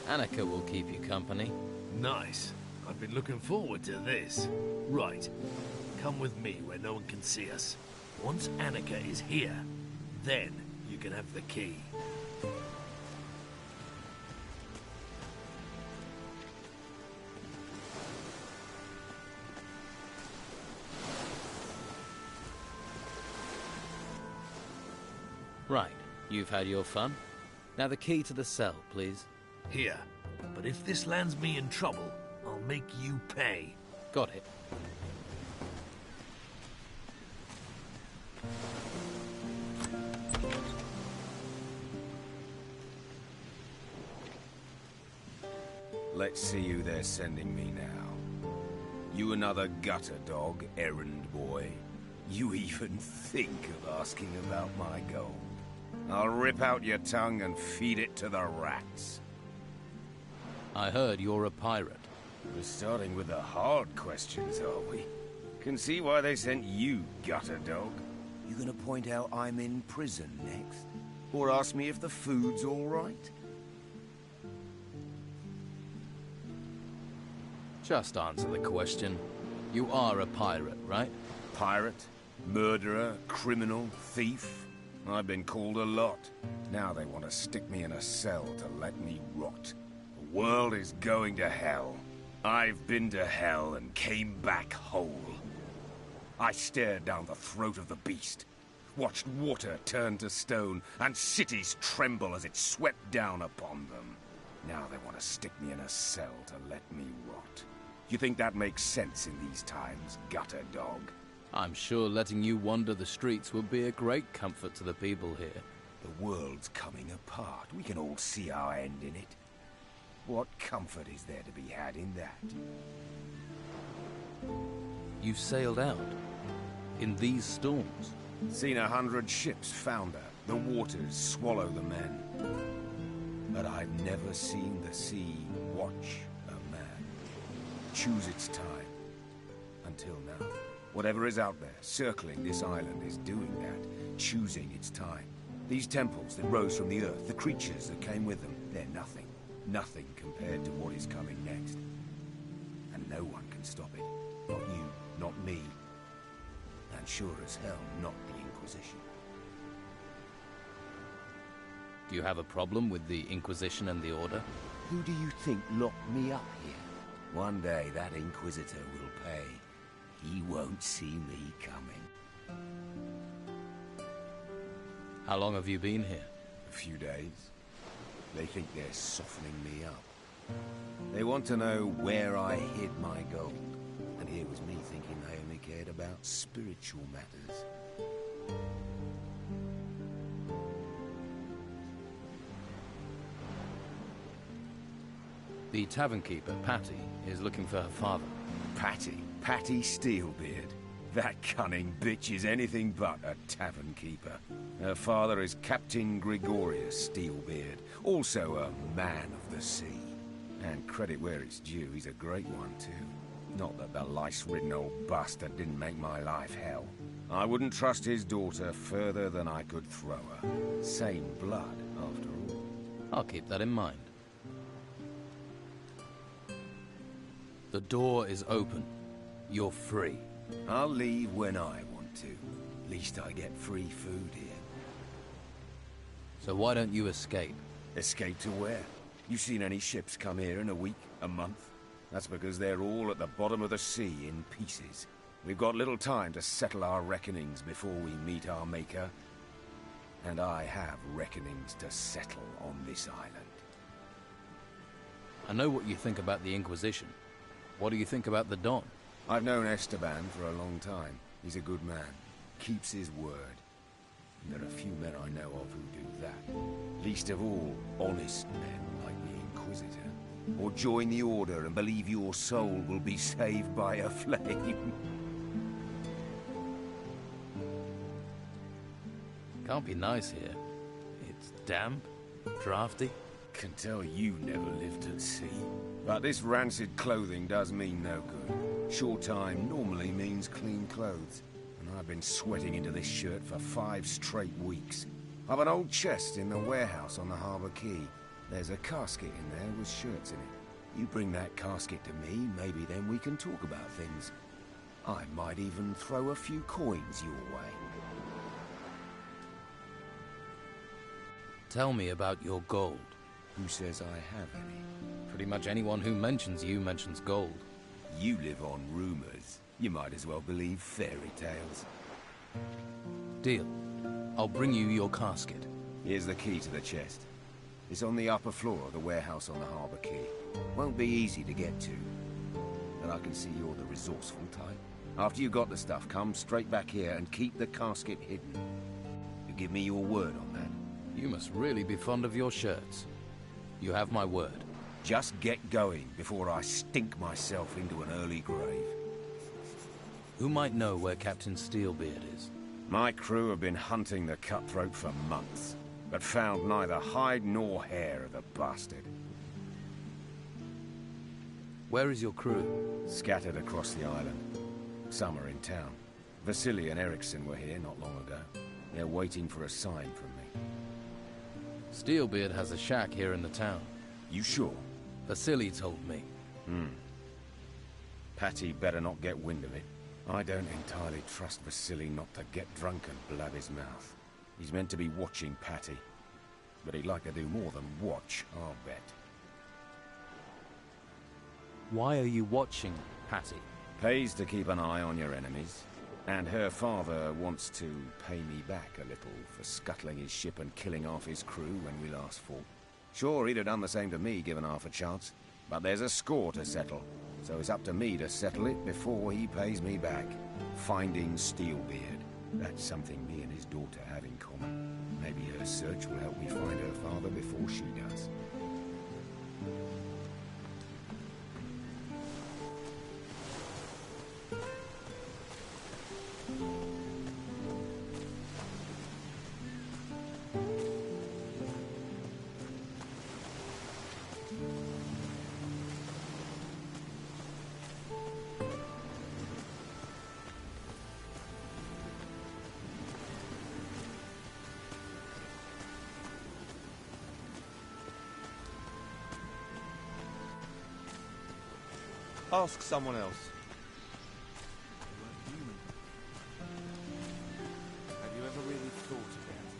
Annika will keep you company. Nice. I've been looking forward to this. Right. Come with me where no one can see us. Once Annika is here, then you can have the key. Right. You've had your fun. Now the key to the cell, please. Here. But if this lands me in trouble, I'll make you pay. Got it. Let's see who they're sending me now. You another gutter dog, errand boy? You even think of asking about my gold? I'll rip out your tongue and feed it to the rats. I heard you're a pirate. We're starting with the hard questions, are we? Can see why they sent you, gutter dog. You gonna point out I'm in prison next? Or ask me if the food's all right? Just answer the question. You are a pirate, right? Pirate? Murderer? Criminal? Thief? I've been called a lot. Now they want to stick me in a cell to let me rot. The world is going to hell. I've been to hell and came back whole. I stared down the throat of the beast, watched water turn to stone, and cities tremble as it swept down upon them. Now they want to stick me in a cell to let me rot. You think that makes sense in these times, gutter dog? I'm sure letting you wander the streets would be a great comfort to the people here. The world's coming apart. We can all see our end in it. What comfort is there to be had in that? You've sailed out? In these storms? Seen 100 ships founder. The waters swallow the men. But I've never seen the sea watch a man. Choose its time. Until now. Whatever is out there, circling this island, is doing that. Choosing its time. These temples that rose from the earth, the creatures that came with them, they're nothing. Nothing compared to what is coming next. And no one can stop it. Not you, not me. And sure as hell, not the Inquisition. Do you have a problem with the Inquisition and the Order? Who do you think locked me up here? One day that Inquisitor will pay. He won't see me coming. How long have you been here? A few days. They think they're softening me up. They want to know where I hid my gold. And here was me thinking they only cared about spiritual matters. The tavern keeper, Patty, is looking for her father. Patty? Patty Steelbeard? That cunning bitch is anything but a tavern keeper. Her father is Captain Gregorius Steelbeard, also a man of the sea. And credit where it's due, he's a great one too. Not that the lice-ridden old bastard didn't make my life hell. I wouldn't trust his daughter further than I could throw her. Same blood, after all. I'll keep that in mind. The door is open. You're free. I'll leave when I want to. Least I get free food here. So why don't you escape? Escape to where? You seen any ships come here in a week, a month? That's because they're all at the bottom of the sea in pieces. We've got little time to settle our reckonings before we meet our maker. And I have reckonings to settle on this island. I know what you think about the Inquisition. What do you think about the Don? I've known Esteban for a long time. He's a good man. Keeps his word. There are few men I know of who do that. Least of all, honest men like the Inquisitor. Or join the Order and believe your soul will be saved by a flame. Can't be nice here. It's damp, drafty. Can tell you never lived at sea. But this rancid clothing does mean no good. Short time normally means clean clothes. And I've been sweating into this shirt for 5 straight weeks. I've an old chest in the warehouse on the harbour quay. There's a casket in there with shirts in it. You bring that casket to me, maybe then we can talk about things. I might even throw a few coins your way. Tell me about your gold. Who says I have any? Pretty much anyone who mentions you mentions gold. You live on rumors. You might as well believe fairy tales. Deal. I'll bring you your casket. Here's the key to the chest. It's on the upper floor of the warehouse on the harbour quay. Won't be easy to get to. But I can see you're the resourceful type. After you got the stuff, come straight back here and keep the casket hidden. You give me your word on that? You must really be fond of your shirts. You have my word. Just get going before I stink myself into an early grave. Who might know where Captain Steelbeard is? My crew have been hunting the cutthroat for months, but found neither hide nor hair of the bastard. Where is your crew? Scattered across the island. Some are in town. Vasily and Eriksson were here not long ago. They're waiting for a sign from me. Steelbeard has a shack here in the town. You sure? Vasily told me. Patty better not get wind of it. I don't entirely trust Vasily not to get drunk and blab his mouth. He's meant to be watching Patty. But he'd like to do more than watch, I'll bet. Why are you watching Patty? Pays to keep an eye on your enemies. And her father wants to pay me back a little for scuttling his ship and killing half his crew when we last fought. Sure, he'd have done the same to me given half a chance. But there's a score to settle. So it's up to me to settle it before he pays me back. Finding Steelbeard. That's something me and his daughter have in common. Maybe her search will help me find her father before she does. Ask someone else. Have you ever really thought about it?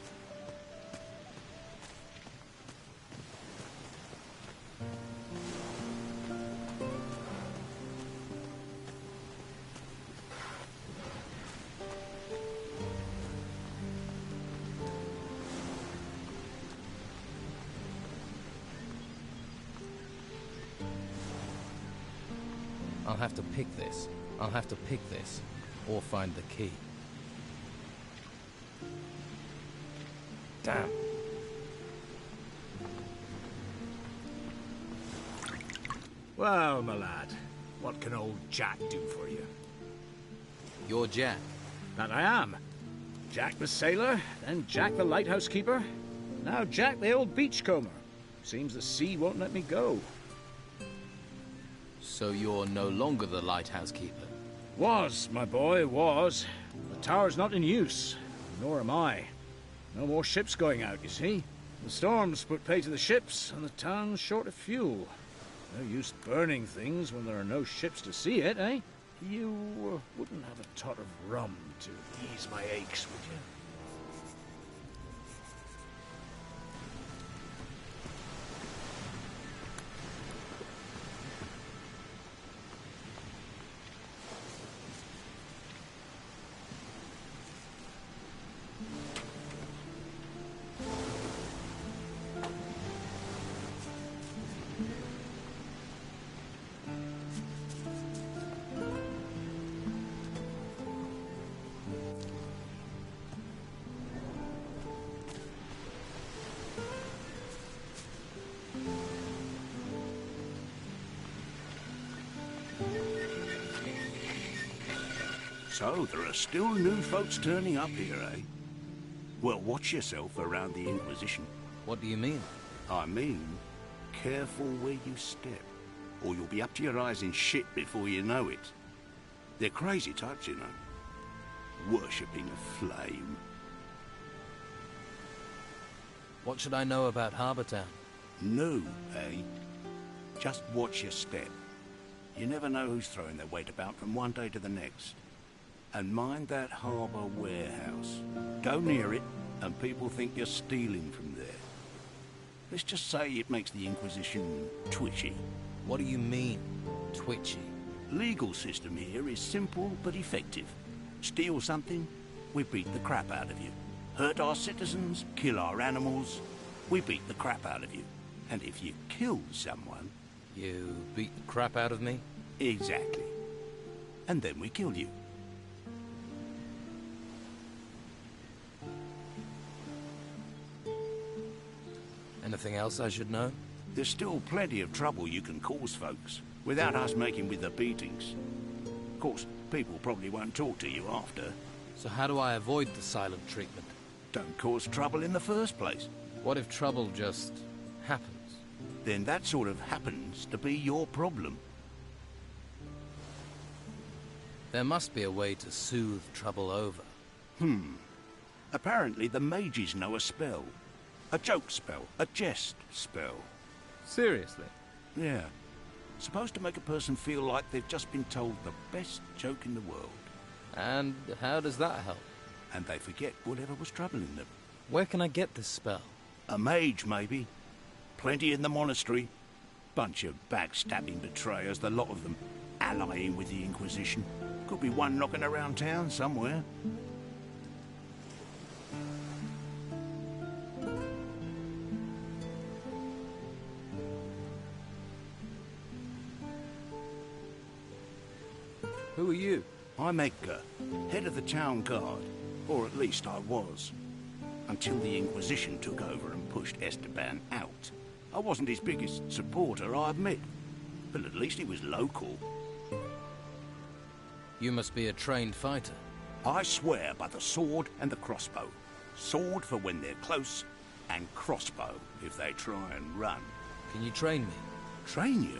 I'll have to pick this. I'll have to pick this. Or find the key. Damn. Well, my lad, what can old Jack do for you? You're Jack. That I am. Jack the sailor, then Jack the lighthouse keeper, now Jack the old beachcomber. Seems the sea won't let me go. So you're no longer the lighthouse keeper? Was, my boy, was. The tower's not in use, nor am I. No more ships going out, you see. The storms put pay to the ships, and the town's short of fuel. No use burning things when there are no ships to see it, eh? You wouldn't have a tot of rum to ease my aches, would you? So, there are still new folks turning up here, eh? Well, watch yourself around the Inquisition. What do you mean? I mean, careful where you step, or you'll be up to your eyes in shit before you know it. They're crazy types, you know. Worshipping a flame. What should I know about Harbour Town? No, eh? Just watch your step. You never know who's throwing their weight about from one day to the next. And mind that harbour warehouse. Go near it, and people think you're stealing from there. Let's just say it makes the Inquisition twitchy. What do you mean, twitchy? Legal system here is simple but effective. Steal something, we beat the crap out of you. Hurt our citizens, kill our animals, we beat the crap out of you. And if you kill someone... You beat the crap out of me? Exactly. And then we kill you. Anything else I should know? There's still plenty of trouble you can cause folks, without us making with the beatings. Of course, people probably won't talk to you after. So how do I avoid the silent treatment? Don't cause trouble in the first place. What if trouble just happens? Then that sort of happens to be your problem. There must be a way to soothe trouble over. Apparently the mages know a spell. A joke spell, a jest spell. Seriously? Yeah. Supposed to make a person feel like they've just been told the best joke in the world. And how does that help? And they forget whatever was troubling them. Where can I get this spell? A mage, maybe. Plenty in the monastery. Bunch of backstabbing betrayers, the lot of them, allying with the Inquisition. Could be one knocking around town somewhere. Who are you? I'm Edgar, head of the town guard. Or at least I was. Until the Inquisition took over and pushed Esteban out. I wasn't his biggest supporter, I admit. But at least he was local. You must be a trained fighter. I swear by the sword and the crossbow. Sword for when they're close, and crossbow if they try and run. Can you train me? Train you?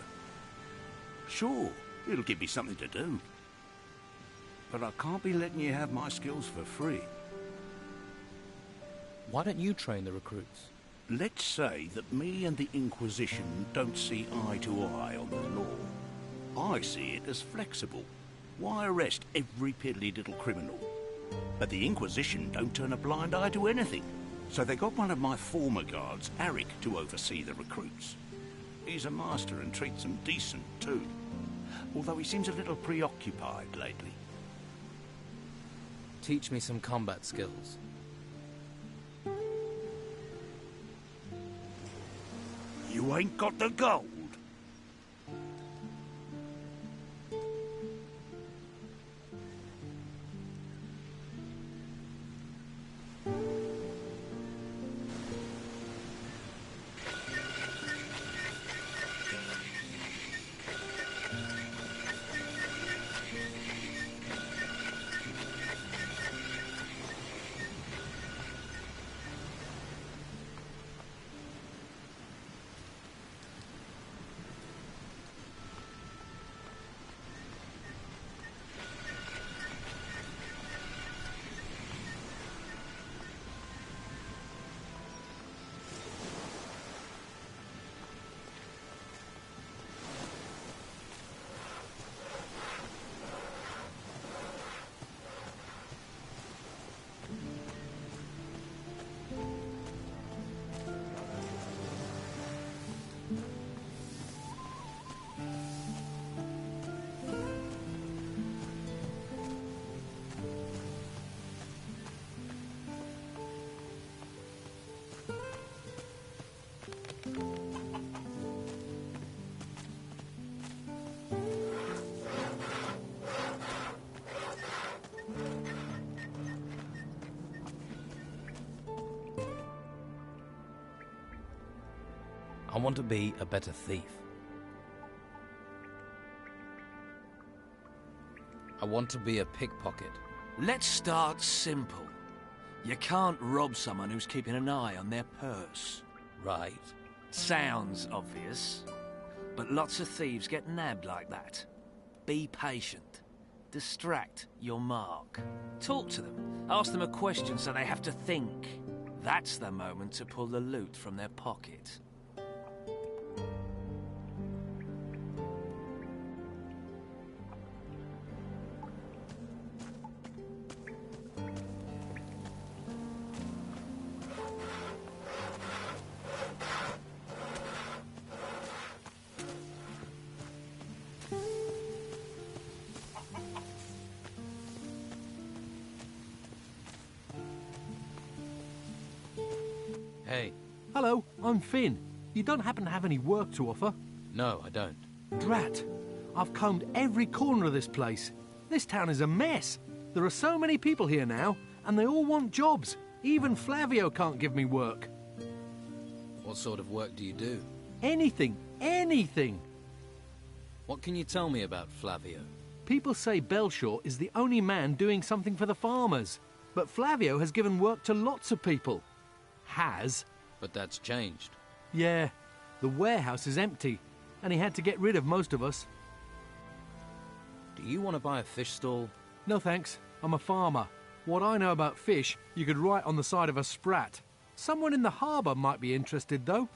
Sure, it'll give me something to do. But I can't be letting you have my skills for free. Why don't you train the recruits? Let's say that me and the Inquisition don't see eye to eye on the law. I see it as flexible. Why arrest every piddly little criminal? But the Inquisition don't turn a blind eye to anything. So they got one of my former guards, Arik, to oversee the recruits. He's a master and treats them decent too. Although he seems a little preoccupied lately. Teach me some combat skills. You ain't got the gold. I want to be a better thief. I want to be a pickpocket. Let's start simple. You can't rob someone who's keeping an eye on their purse. Right. Sounds obvious, but lots of thieves get nabbed like that. Be patient. Distract your mark. Talk to them. Ask them a question so they have to think. That's the moment to pull the loot from their pocket. Hey. Hello, I'm Finn. You don't happen to have any work to offer? No, I don't. Drat. I've combed every corner of this place. This town is a mess. There are so many people here now, and they all want jobs. Even Flavio can't give me work. What sort of work do you do? Anything. Anything. What can you tell me about Flavio? People say Belshaw is the only man doing something for the farmers. But Flavio has given work to lots of people. Has. But that's changed. Yeah. The warehouse is empty, and he had to get rid of most of us. Do you want to buy a fish stall? No thanks. I'm a farmer. What I know about fish, you could write on the side of a sprat. Someone in the harbour might be interested, though.